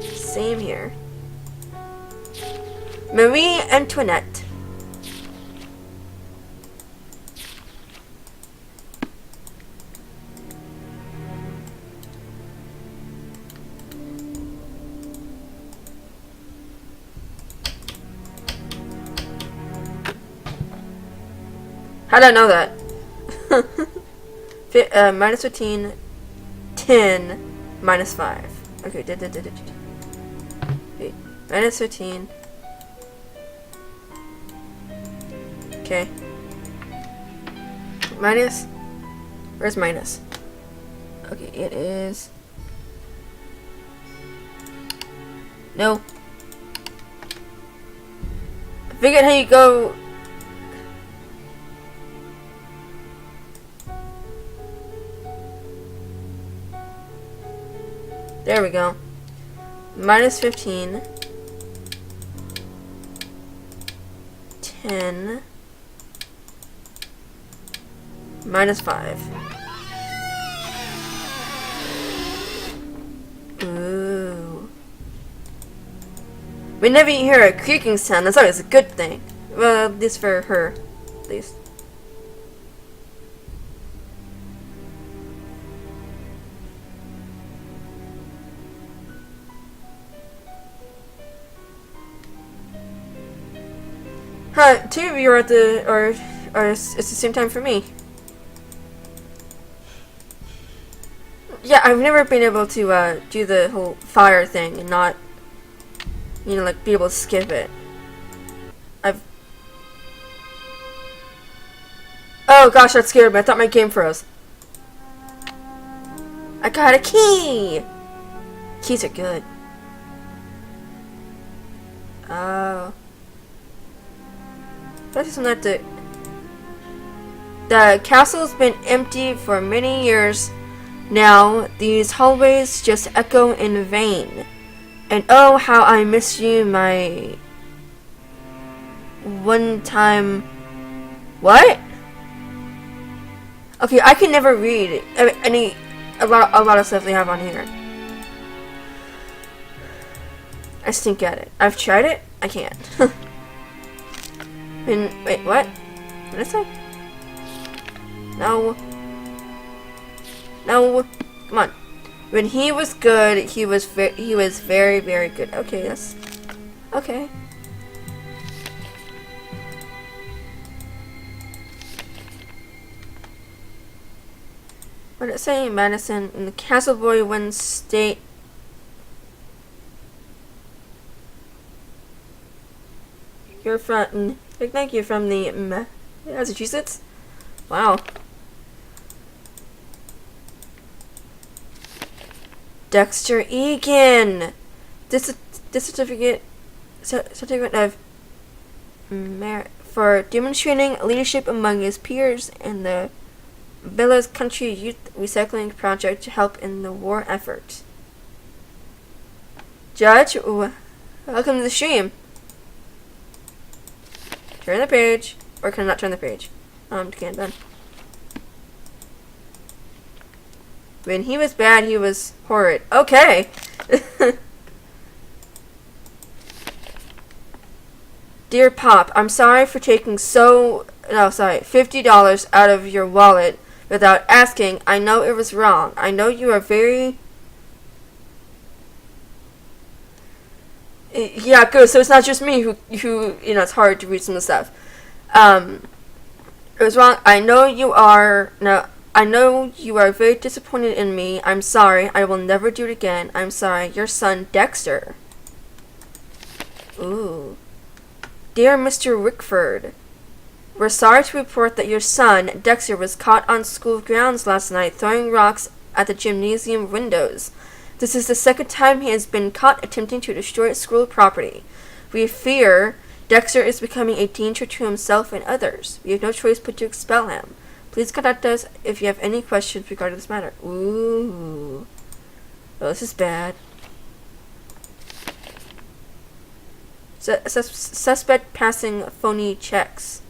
Same here. Marie Antoinette. How'd I know that? Minus 15, 10, minus 5. Okay, wait, minus 15. Okay. Minus? Where's minus? Okay, it is... No. I figured how you go... There we go. Minus 15. 10. Minus 5. Ooh. Whenever you hear a creaking sound, that's always a good thing. Well, at least for her. At least. Huh, 2 of you are at the, or it's the same time for me. Yeah, I've never been able to, do the whole fire thing and not, you know, like, be able to skip it. Oh gosh, that scared me. I thought my game froze. I got a key! Keys are good. Oh. That's not the castle's been empty for many years now. These hallways just echo in vain. And oh, how I miss you, my one time. What? Okay, I can never read a lot of stuff they have on here. I stink at it. I've tried it. I can't. And wait, what? What did I say? No. No. Come on. When he was good, he was very, very good. Okay, that's okay. What did it say? Madison and the Castle Boy wins state. You're from. Thank you from the Massachusetts. Wow. Dexter Egan. This certificate of merit for demonstrating leadership among his peers and the Bella's Country Youth Recycling Project to help in the war effort. Judge, welcome to the stream. Turn the page. Or can I not turn the page? Can't done. When he was bad, he was horrid. Okay. Dear Pop, I'm sorry for taking $50 out of your wallet without asking. I know it was wrong. I know you are very... Yeah, good. So it's not just me who it's hard to read some of the stuff. It was wrong. I know you are very disappointed in me. I'm sorry. I will never do it again. I'm sorry. Your son, Dexter. Ooh. Dear Mr. Rickford, we're sorry to report that your son, Dexter, was caught on school grounds last night throwing rocks at the gymnasium windows. This is the second time he has been caught attempting to destroy school property. We fear Dexter is becoming a danger to himself and others. We have no choice but to expel him. Please contact us if you have any questions regarding this matter. Ooh. Oh, this is bad. Suspect passing phony checks.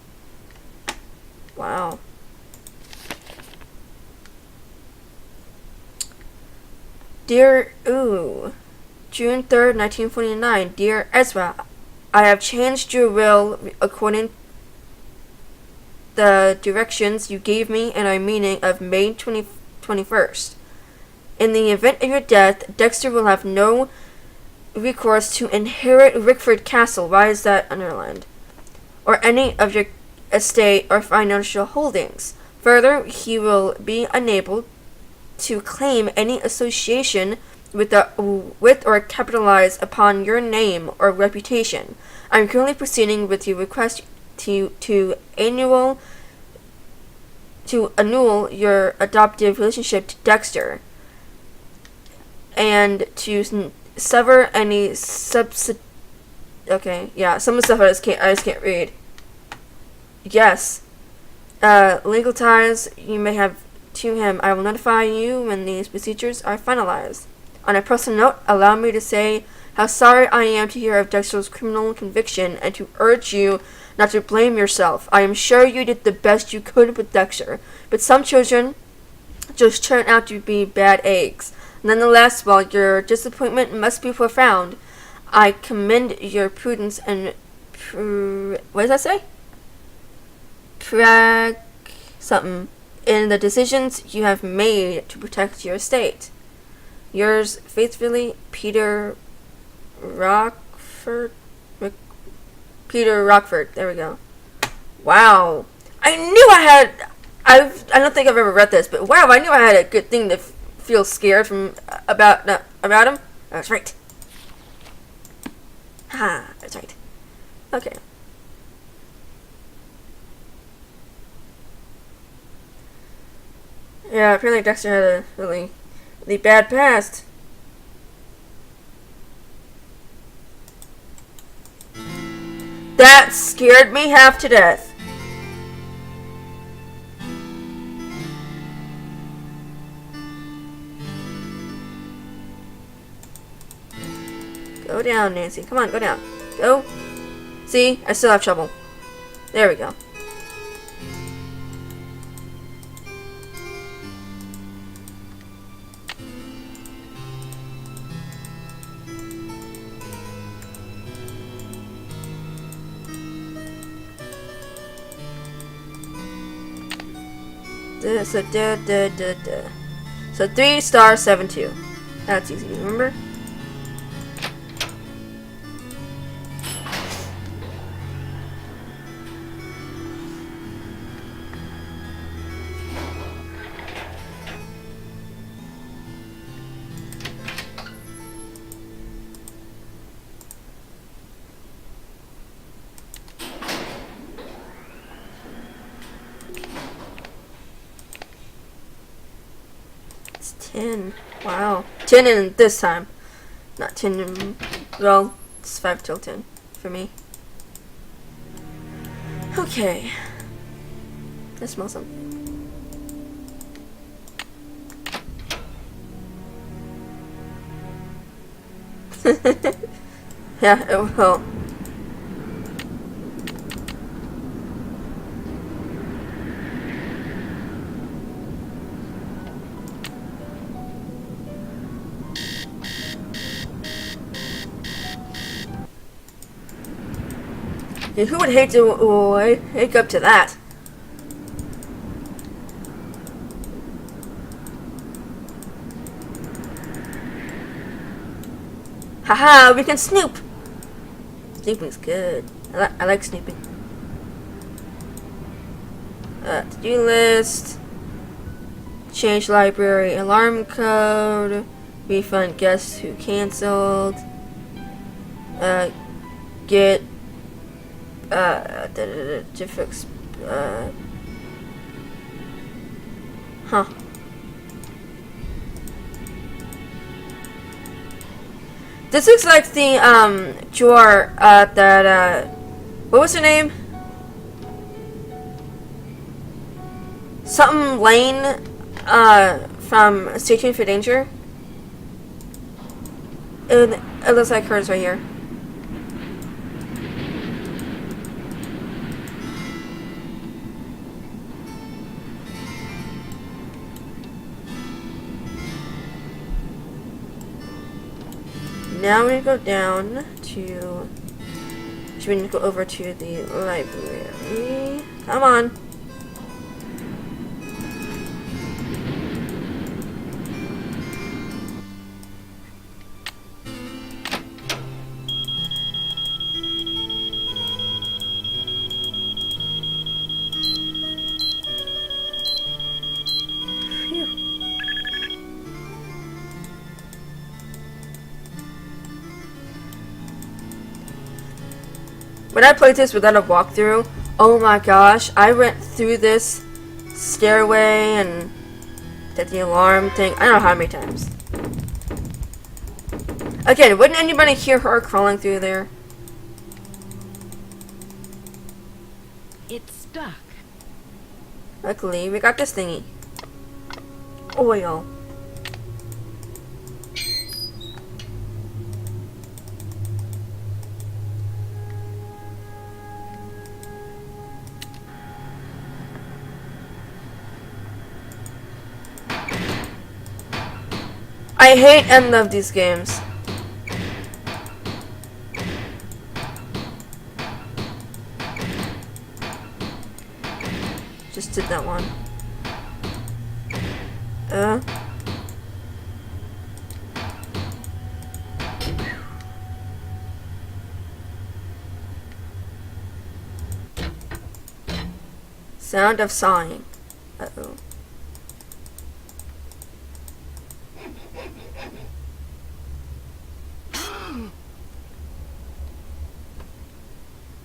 Wow. Dear, June 3rd, 1949. Dear Ezra, I have changed your will according the directions you gave me in our meeting of May 21st. In the event of your death, Dexter will have no recourse to inherit Rickford Castle. Why is that underlined? Or any of your estate or financial holdings. Further, he will be unable to claim any association with or capitalize upon your name or reputation. I'm currently proceeding with your request to annul your adoptive relationship to Dexter and to sever any Okay, yeah, some of the stuff I just can't read. Yes. Legal ties you may have to him. I will notify you when these procedures are finalized. On a personal note, allow me to say how sorry I am to hear of Dexter's criminal conviction and to urge you not to blame yourself. I am sure you did the best you could with Dexter, but some children just turn out to be bad eggs. Nonetheless, while your disappointment must be profound, I commend your prudence and what does that say? Something in the decisions you have made to protect your estate. Yours faithfully, Peter Rockford. Peter Rockford. There we go. Wow. I knew I don't think I've ever read this, but wow, I knew I had a good thing to feel scared about him. That's right. Ha, that's right. Okay. Yeah, apparently Dexter had a really bad past. That scared me half to death. Go down, Nancy. Come on, go down. Go. See? I still have trouble. There we go. So 3*72. That's easy to remember. It's 10. Wow. 10 in this time. Not 10 in... Well, it's 5 till 10 for me. Okay. I smell something. Yeah, it will. Yeah, who would hate to wake up to that? Haha, we can snoop! Snooping's good. I like snooping. To-do list. Change library alarm code. Refund guests who canceled. Get to fix huh. This looks like the drawer that what was her name? Something Lane from Stay Tuned for Danger. It looks like hers right here. Now we go down to. Should we go over to the library? Come on. When I played this without a walkthrough, oh my gosh, I went through this stairway and did the alarm thing, I don't know how many times. Again, wouldn't anybody hear her crawling through there? It's stuck. Luckily, we got this thingy. Oil. I hate and love these games. Just did that one. Sound of sawing. Uh-oh.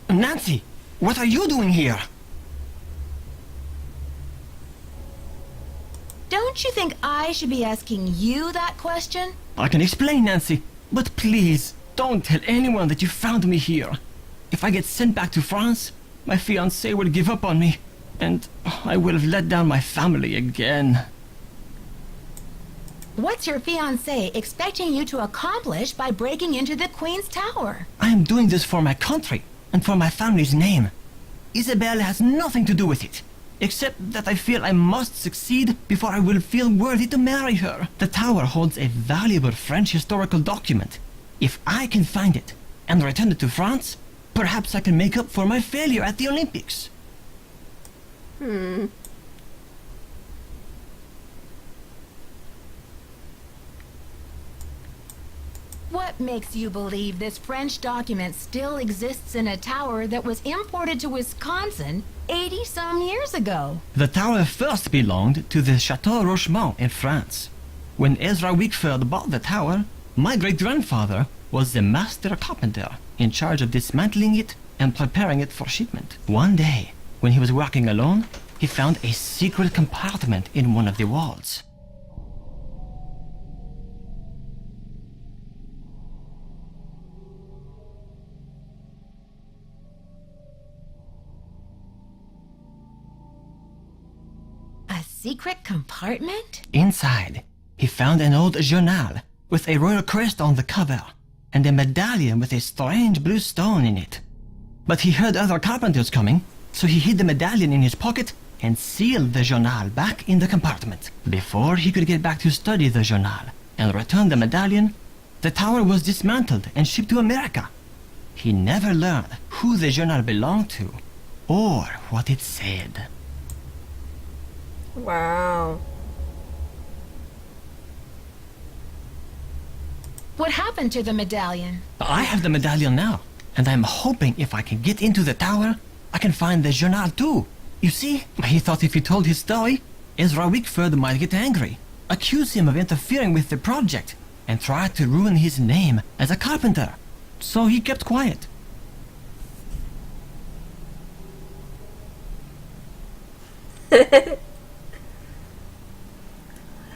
Nancy, what are you doing here? Don't you think I should be asking you that question? I can explain, Nancy, but please, don't tell anyone that you found me here. If I get sent back to France, my fiancé will give up on me, and I will have let down my family again. What's your fiancé expecting you to accomplish by breaking into the Queen's Tower? I am doing this for my country and for my family's name. Isabelle has nothing to do with it, except that I feel I must succeed before I will feel worthy to marry her. The tower holds a valuable French historical document. If I can find it and return it to France, perhaps I can make up for my failure at the Olympics. What makes you believe this French document still exists in a tower that was imported to Wisconsin 80-some years ago? The tower first belonged to the Chateau Rochemont in France. When Ezra Wickford bought the tower, my great-grandfather was the master carpenter in charge of dismantling it and preparing it for shipment. One day, when he was working alone, he found a secret compartment in one of the walls. A secret compartment? Inside, he found an old journal with a royal crest on the cover and a medallion with a strange blue stone in it. But he heard other carpenters coming, so he hid the medallion in his pocket and sealed the journal back in the compartment. Before he could get back to study the journal and return the medallion, the tower was dismantled and shipped to America. He never learned who the journal belonged to or what it said. Wow. What happened to the medallion? I have the medallion now, and I'm hoping if I can get into the tower, I can find the journal too. You see, he thought if he told his story, Ezra Wickford might get angry, accuse him of interfering with the project, and try to ruin his name as a carpenter. So he kept quiet.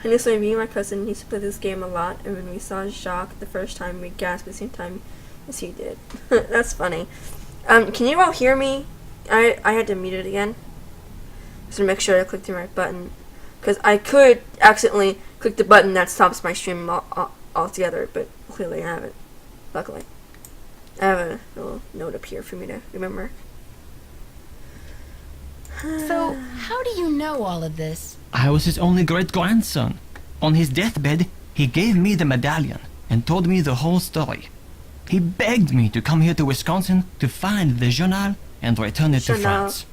Honestly, me and my cousin used to play this game a lot, and when we saw Jacques the first time, we gasped at the same time as he did. That's funny. Can you all hear me? I had to mute it again, just to make sure I clicked the right button, because I could accidentally click the button that stops my stream altogether, but clearly I haven't. Luckily, I have a little note up here for me to remember. So, how do you know all of this? I was his only great-grandson. On his deathbed, he gave me the medallion and told me the whole story. He begged me to come here to Wisconsin to find the journal and return it to Journal. France.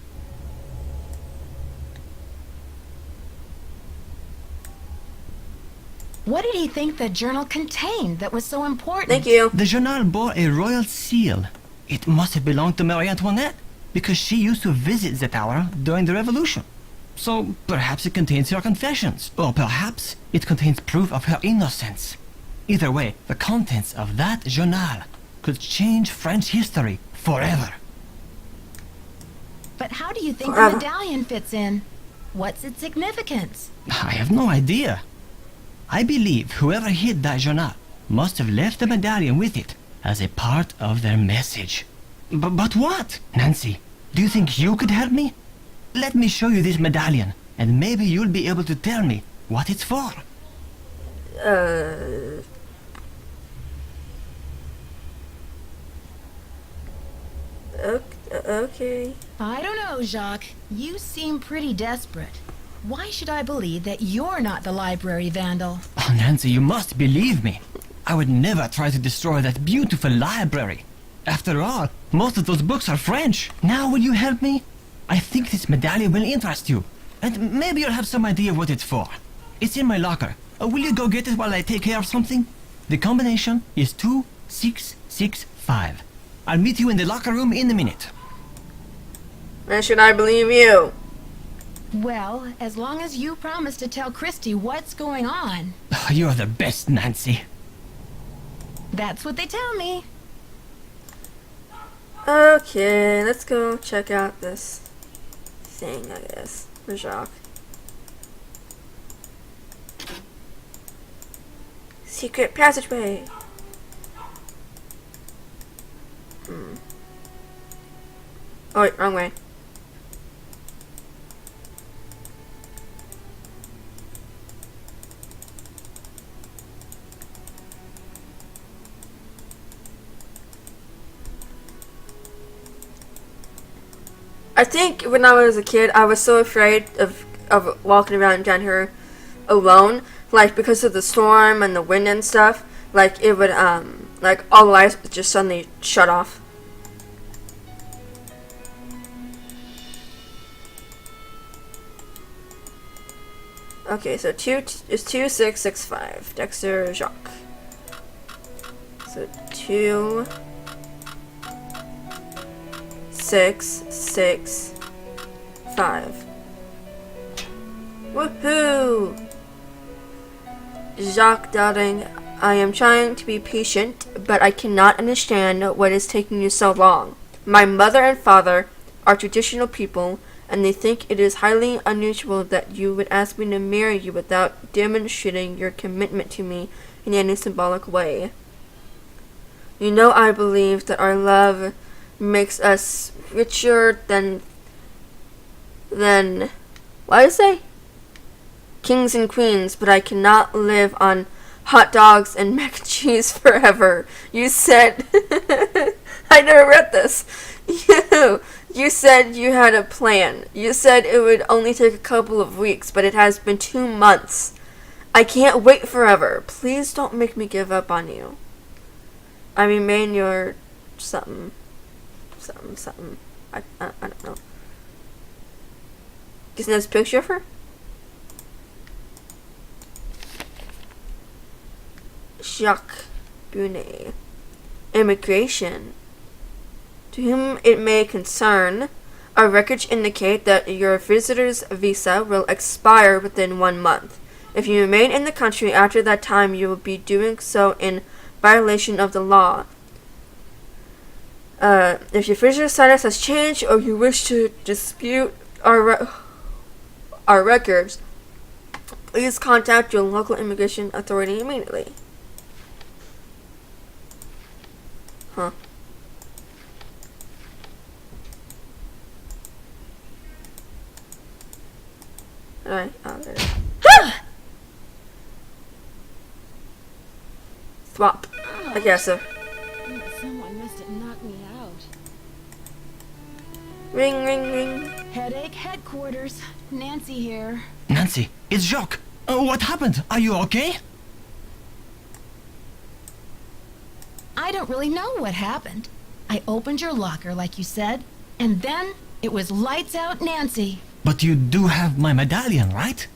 What did he think the journal contained that was so important? Thank you. The journal bore a royal seal. It must have belonged to Marie Antoinette, because she used to visit the tower during the Revolution. So perhaps it contains her confessions, or perhaps it contains proof of her innocence. Either way, the contents of that journal could change French history forever. But how do you think Forever. the medallion fits in? What's its significance? I have no idea. I believe whoever hid that journal must have left the medallion with it as a part of their message. But what? Nancy, do you think you could help me? Let me show you this medallion, and maybe you'll be able to tell me what it's for. Okay. I don't know, Jacques. You seem pretty desperate. Why should I believe that you're not the library vandal? Oh, Nancy, you must believe me. I would never try to destroy that beautiful library. After all, most of those books are French. Now will you help me? I think this medallion will interest you. And maybe you'll have some idea what it's for. It's in my locker. Will you go get it while I take care of something? The combination is 2665. I'll meet you in the locker room in a minute. When should I believe you? Well, as long as you promise to tell Christy what's going on. You're the best, Nancy. That's what they tell me. Okay, let's go check out this thing, I guess, for Jacques. Secret passageway. Oh wait, wrong way. I think when I was a kid, I was so afraid of walking around down here alone, like because of the storm and the wind and stuff. Like it would like all the lights would just suddenly shut off. Okay, so 2665. Dexter Jacques. So 2665. Woohoo! Jacques Darling, I am trying to be patient, but I cannot understand what is taking you so long. My mother and father are traditional people, and they think it is highly unusual that you would ask me to marry you without demonstrating your commitment to me in any symbolic way. You know I believe that our love makes us richer than what did I say? Kings and queens, but I cannot live on hot dogs and mac and cheese forever. You said I never read this. You said you had a plan. You said it would only take a couple of weeks, but it has been 2 months. I can't wait forever. Please don't make me give up on you. I remain your something. I don't know. Isn't this a picture of her? Jacques Brunet. Immigration. To whom it may concern, our records indicate that your visitor's visa will expire within 1 month. If you remain in the country after that time, you will be doing so in violation of the law. If your visitor status has changed or you wish to dispute our records, please contact your local immigration authority immediately. Huh. Alright, there it is. Swap. I guess so. Someone must have knocked me out. Ring, ring, ring. Headache headquarters. Nancy here. Nancy, it's Jacques. What happened? Are you okay? I don't really know what happened. I opened your locker like you said, and then it was lights out Nancy. But you do have my medallion, right?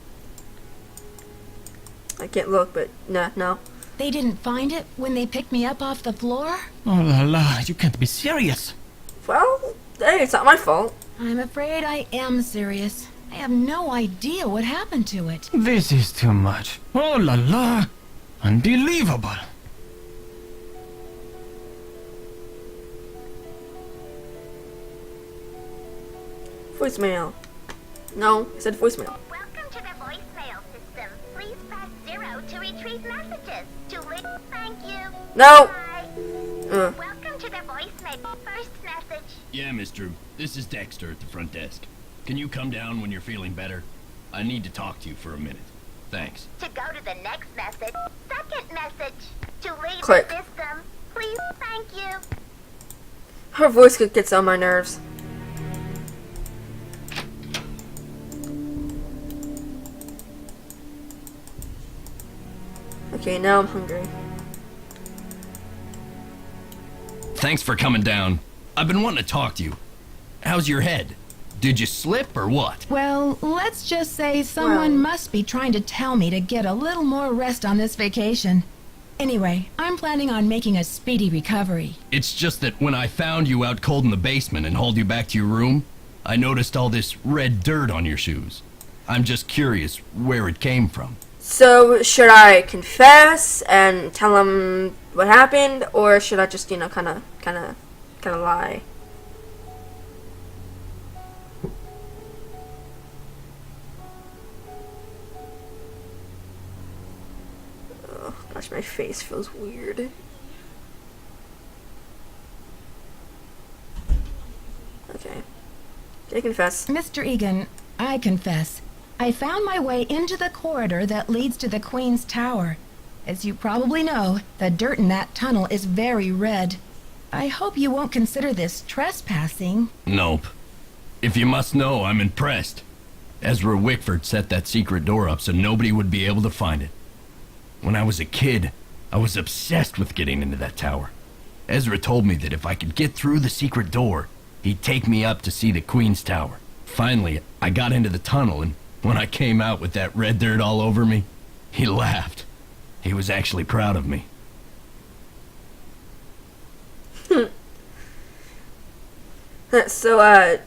I can't look, but no. They didn't find it when they picked me up off the floor? Oh la la, you can't be serious. Well, hey, it's not my fault. I'm afraid I am serious. I have no idea what happened to it. This is too much. Oh la la. Unbelievable. Voicemail. No, it said voicemail. Welcome to the voicemail system. Please press 0 to retrieve messages. Thank you. No. Bye. Welcome to the voicemail. First message. Yeah, Miss Drew. This is Dexter at the front desk. Can you come down when you're feeling better? I need to talk to you for a minute. Thanks. To go to the next message. Second message. To leave Click. the system. Please. Thank you. Her voice gets on my nerves. Okay, now I'm hungry. Thanks for coming down. I've been wanting to talk to you. How's your head? Did you slip or what? Well, let's just say someone Well. must be trying to tell me to get a little more rest on this vacation. Anyway, I'm planning on making a speedy recovery. It's just that when I found you out cold in the basement and hauled you back to your room, I noticed all this red dirt on your shoes. I'm just curious where it came from. So, should I confess and tell him what happened, or should I just, kind of lie? Oh, gosh, my face feels weird. Okay. I confess. Mr. Egan, I confess. I found my way into the corridor that leads to the Queen's Tower. As you probably know, the dirt in that tunnel is very red. I hope you won't consider this trespassing. Nope. If you must know, I'm impressed. Ezra Wickford set that secret door up so nobody would be able to find it. When I was a kid, I was obsessed with getting into that tower. Ezra told me that if I could get through the secret door, he'd take me up to see the Queen's Tower. Finally, I got into the tunnel, and when I came out with that red dirt all over me, he laughed. He was actually proud of me. So,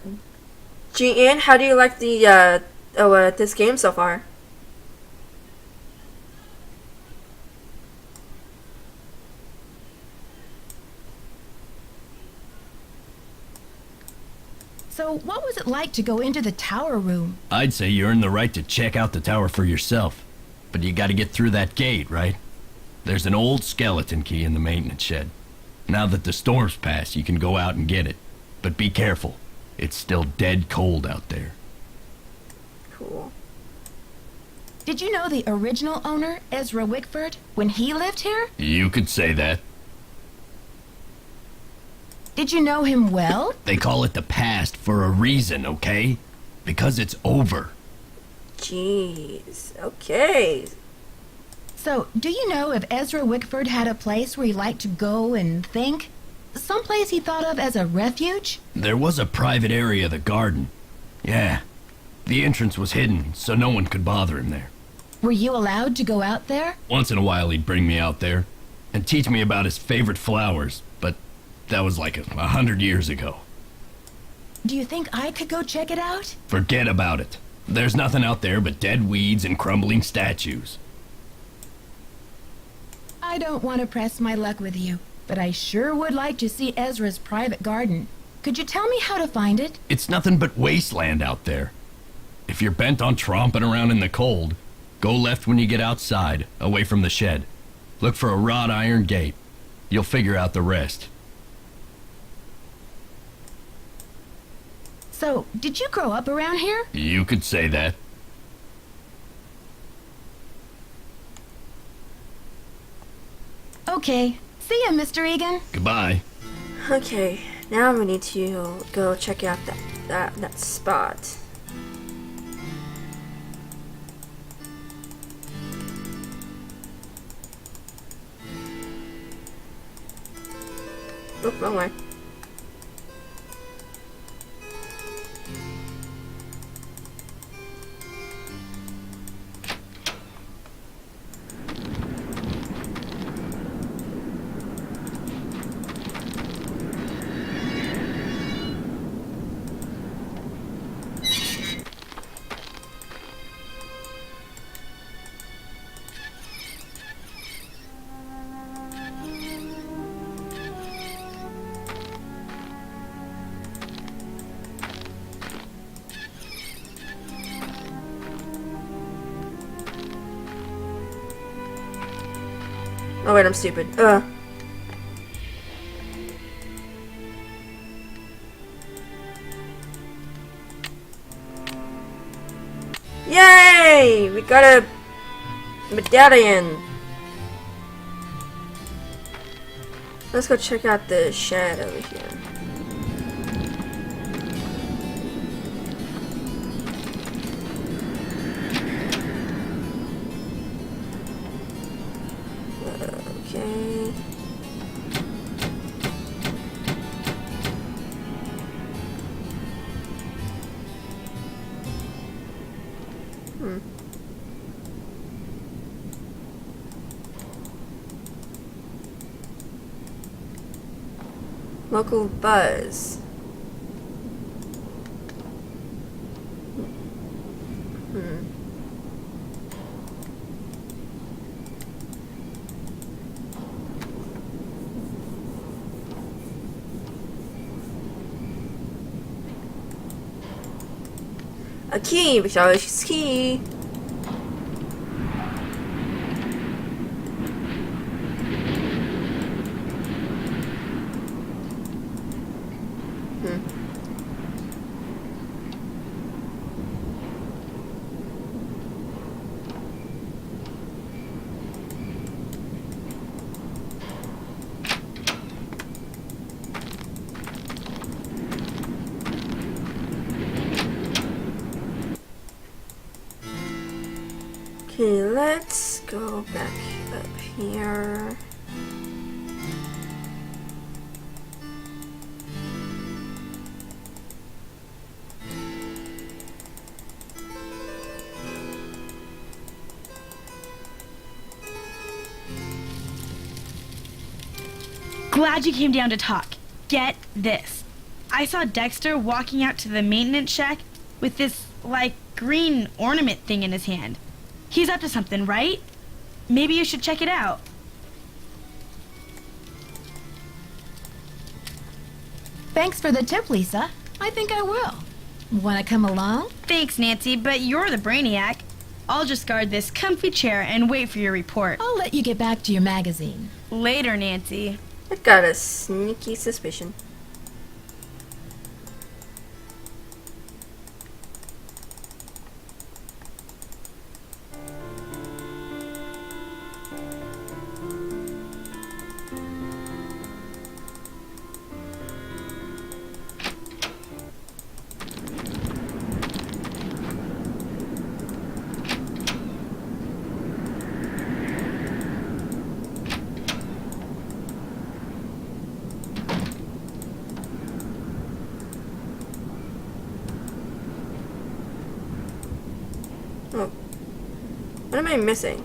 G-Ann, how do you like the, this game so far? So, what was it like to go into the tower room? I'd say you earned the right to check out the tower for yourself. But you gotta get through that gate, right? There's an old skeleton key in the maintenance shed. Now that the storm's passed, you can go out and get it. But be careful. It's still dead cold out there. Cool. Did you know the original owner, Ezra Wickford, when he lived here? You could say that. Did you know him well? They call it the past for a reason, okay? Because it's over. Jeez. Okay. So, do you know if Ezra Wickford had a place where he liked to go and think? Some place he thought of as a refuge? There was a private area of the garden. Yeah. The entrance was hidden, so no one could bother him there. Were you allowed to go out there? Once in a while he'd bring me out there and teach me about his favorite flowers, but that was like 100 years ago. Do you think I could go check it out? Forget about it. There's nothing out there but dead weeds and crumbling statues. I don't want to press my luck with you, but I sure would like to see Ezra's private garden. Could you tell me how to find it? It's nothing but wasteland out there. If you're bent on tromping around in the cold, go left when you get outside, away from the shed. Look for a wrought iron gate. You'll figure out the rest. So, did you grow up around here? You could say that. Okay. See ya, Mr. Egan. Goodbye. Okay, now we need to go check out that spot. Oh, wrong way. Oh wait, I'm stupid. Yay! We got a medallion. Let's go check out the shed over here. Okay. Local buzz. A key, we should always use key. Okay, let's go back up here. Glad you came down to talk. Get this. I saw Dexter walking out to the maintenance shack with this, like, green ornament thing in his hand. He's up to something, right? Maybe you should check it out. Thanks for the tip, Lisa. I think I will. Wanna come along? Thanks, Nancy, but you're the brainiac. I'll just guard this comfy chair and wait for your report. I'll let you get back to your magazine. Later, Nancy. I got a sneaky suspicion. Oh. What am I missing?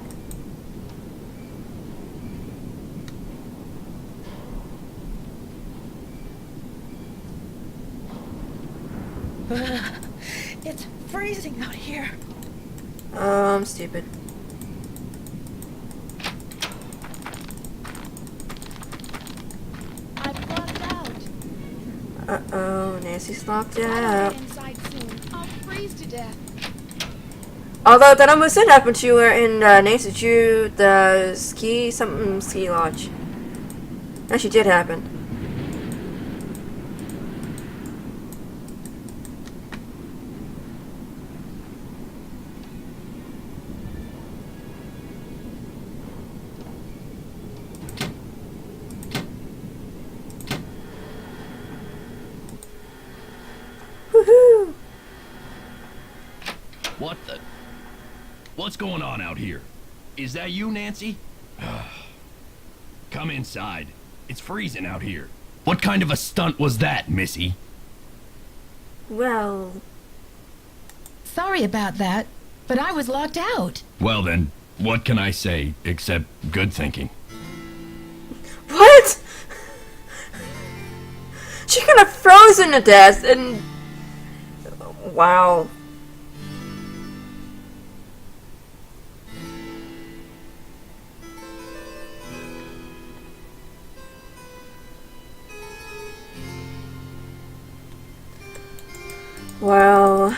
It's freezing out here. Oh, I'm stupid. I've locked out. Uh-oh, Nancy's locked I'll out. be inside soon. I'll freeze to death. Although that almost did happen to her in Nancy Drew, the ski lodge. Actually did happen. Woohoo! What the? What's going on out here? Is that you, Nancy? Come inside. It's freezing out here. What kind of a stunt was that, Missy? Well, Sorry about that, but I was locked out. Well then, what can I say except good thinking? what? She could have frozen to death and... Wow. Well...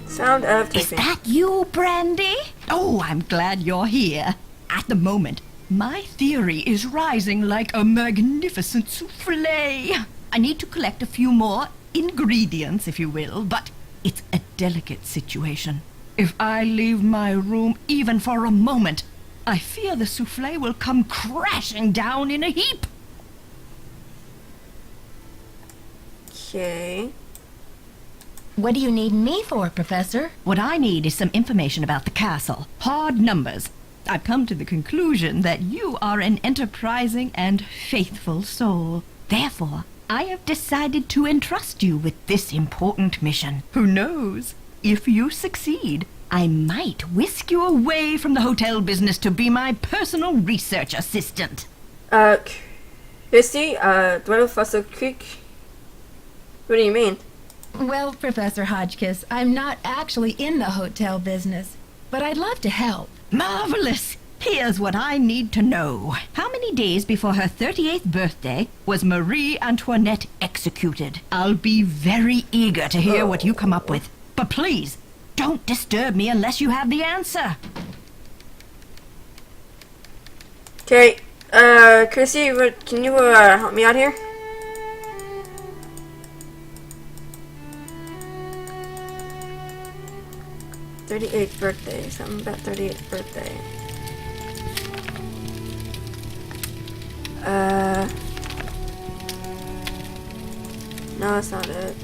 Sound of Is typing. that you, Brandy? Oh, I'm glad you're here. At the moment, my theory is rising like a magnificent souffle. I need to collect a few more ingredients, if you will, but it's a delicate situation. If I leave my room even for a moment, I fear the souffle will come crashing down in a heap. Okay. What do you need me for, Professor? What I need is some information about the castle. Hard numbers. I've come to the conclusion that you are an enterprising and faithful soul. Therefore, I have decided to entrust you with this important mission. Who knows? If you succeed, I might whisk you away from the hotel business to be my personal research assistant. Christy, Dweller Fossil Creek? What do you mean? Well, Professor Hotchkiss, I'm not actually in the hotel business, but I'd love to help. Marvelous! Here's what I need to know. How many days before her 38th birthday was Marie Antoinette executed? I'll be very eager to hear what you come up with. But please, don't disturb me unless you have the answer. Okay, Chrissy, can you help me out here? "38th birthday." Something about 38th birthday. No, that's not it.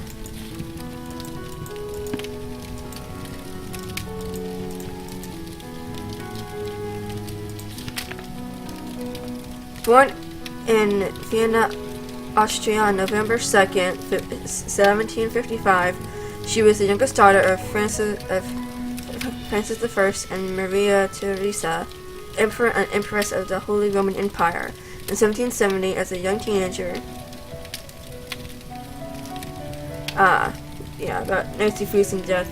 Born in Vienna, Austria on November 2nd, 1755, she was the youngest daughter of Francis I and Maria Theresa, Emperor and Empress of the Holy Roman Empire. In 1770, as a young teenager, yeah, about Nancy freezing death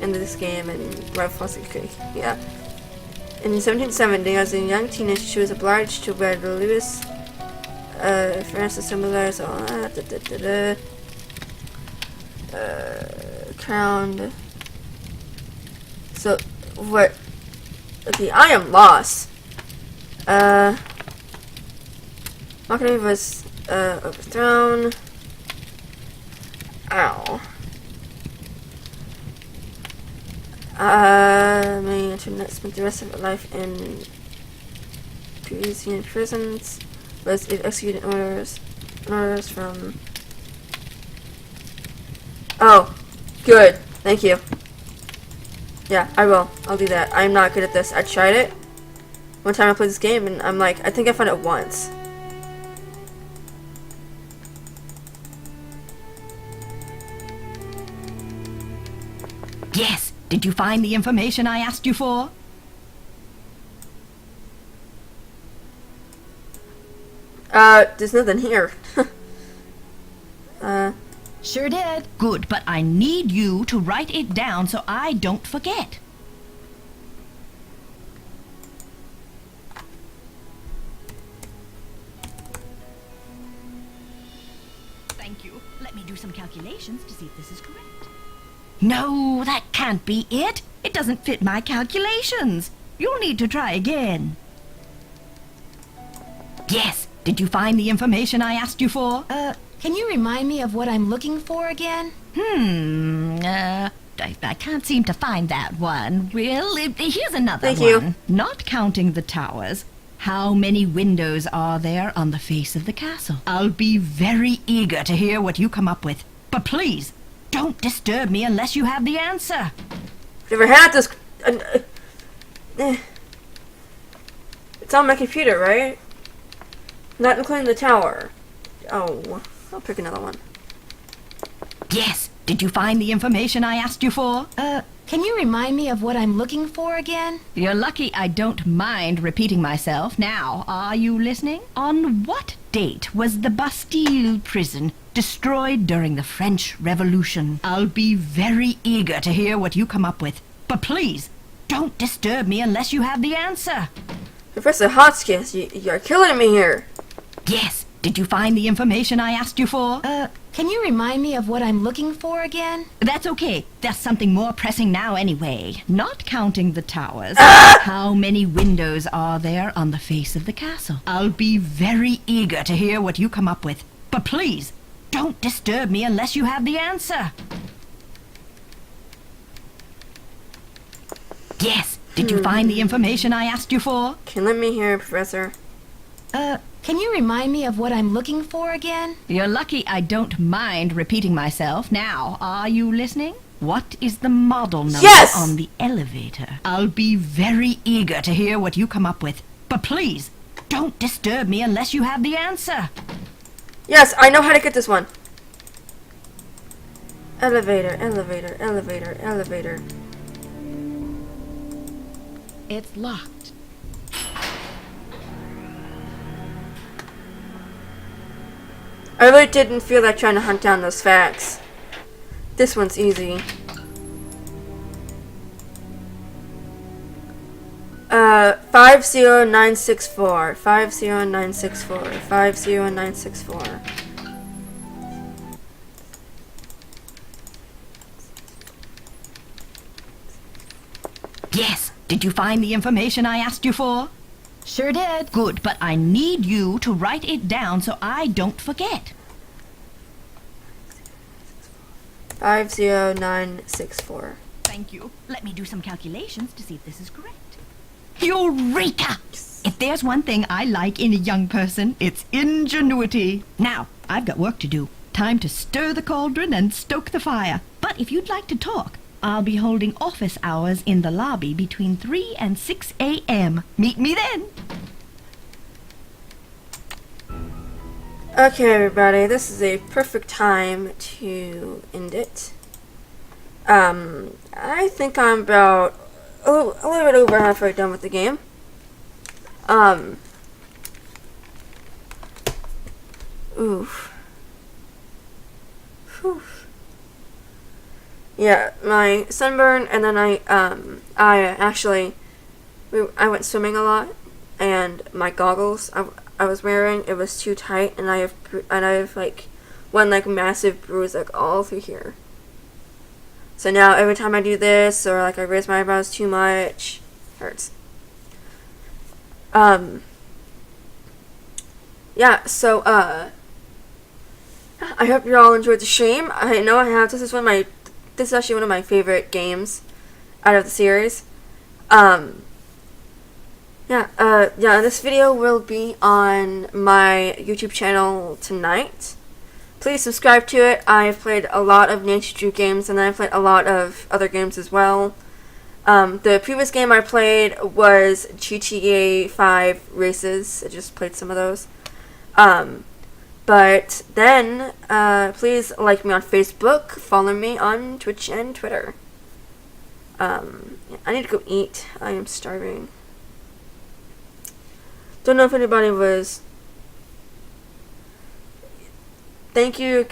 in this game and Red Fossil Creek, yeah. In 1770, as a young teenager, she was obliged to wear the Louis Francis similar, so crowned. So what? Okay, I am lost. Marketing was overthrown. Ow. My internet spent the rest of her life in Parisian prisons. Was executed orders from. Oh, good. Thank you. Yeah, I will. I'll do that. I'm not good at this. I tried it one time I played this game, and I'm like, I think I found it once. Yes. Did you find the information I asked you for? There's nothing here. Sure did. Good, but I need you to write it down so I don't forget. Thank you. Let me do some calculations to see if this is correct. No, that can't be it. It doesn't fit my calculations. You'll need to try again. Yes. Did you find the information I asked you for? Can you remind me of what I'm looking for again? I can't seem to find that one. Well, here's another Thank you. one. Not counting the towers, how many windows are there on the face of the castle? I'll be very eager to hear what you come up with. But please, don't disturb me unless you have the answer. Never had this. It's on my computer, right? Not including the tower. Oh, I'll pick another one. Yes. Did you find the information I asked you for? Can you remind me of what I'm looking for again? You're lucky I don't mind repeating myself. Now, are you listening? On what date was the Bastille prison destroyed during the French Revolution? I'll be very eager to hear what you come up with. But please, don't disturb me unless you have the answer. Professor Hotchkiss, you're killing me here. Yes. Did you find the information I asked you for? Can you remind me of what I'm looking for again? That's okay. There's something more pressing now anyway. Not counting the towers. How many windows are there on the face of the castle? I'll be very eager to hear what you come up with. But please, don't disturb me unless you have the answer. Yes. Did you find the information I asked you for? Can let me hear, Professor. Can you remind me of what I'm looking for again? You're lucky I don't mind repeating myself. Now, are you listening? What is the model number Yes! on the elevator? I'll be very eager to hear what you come up with. But please, don't disturb me unless you have the answer. Yes, I know how to get this one. Elevator, elevator, elevator, elevator. It's locked. I really didn't feel like trying to hunt down those facts. This one's easy. 50964. 50964. 50964. Yes. Did you find the information I asked you for? Sure did. Good, but I need you to write it down so I don't forget. 50964. Thank you. Let me do some calculations to see if this is correct. Eureka! If there's one thing I like in a young person, it's ingenuity. Now, I've got work to do. Time to stir the cauldron and stoke the fire. But if you'd like to talk, I'll be holding office hours in the lobby between 3 and 6 a.m. Meet me then. Okay, everybody, this is a perfect time to end it. I think I'm about a little bit over halfway done with the game. Oof. Whew. Yeah, my sunburn, and then I went swimming a lot, and my goggles I was wearing, it was too tight, and I have like one like massive bruise like all through here. So now every time I do this, or like I raise my eyebrows too much, it hurts. Yeah, so I hope you all enjoyed the stream. I know I have. This is actually one of my favorite games out of the series. This video will be on my YouTube channel tonight. Please subscribe to it. I've played a lot of Nancy Drew games, and I've played a lot of other games as well. The previous game I played was GTA 5 Races. I just played some of those. But then, please like me on Facebook, follow me on Twitch and Twitter. I need to go eat. I am starving. Don't know if anybody was. Thank you,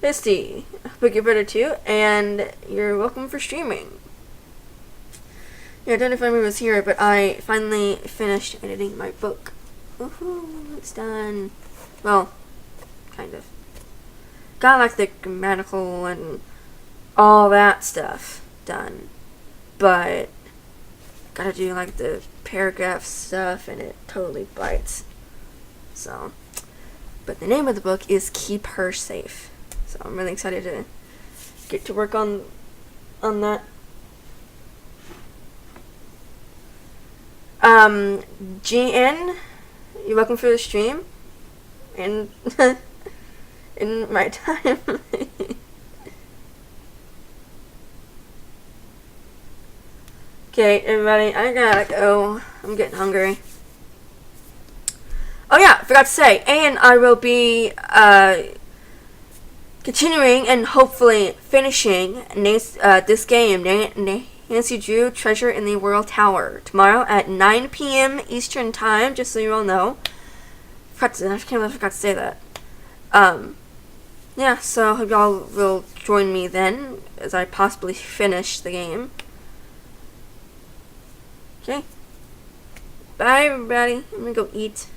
Misty. I hope you're better too, and you're welcome for streaming. Yeah, I don't know if anybody was here, but I finally finished editing my book. Woohoo, it's done. Well, kind of. Got like the grammatical and all that stuff done, but gotta do like the paragraph stuff, and it totally bites. So, but the name of the book is Keep Her Safe. So I'm really excited to get to work on that. GN, you're welcome for the stream, and in my time. Okay, everybody, I gotta go. I'm getting hungry. Oh yeah, I forgot to say, and I will be continuing and hopefully finishing this game, Nancy Drew Treasure in the Royal Tower, tomorrow at 9 p.m. Eastern Time, just so you all know. I can't believe I forgot to say that. Yeah, so I hope y'all will join me then, as I possibly finish the game. Okay. Bye, everybody. I'm gonna go eat.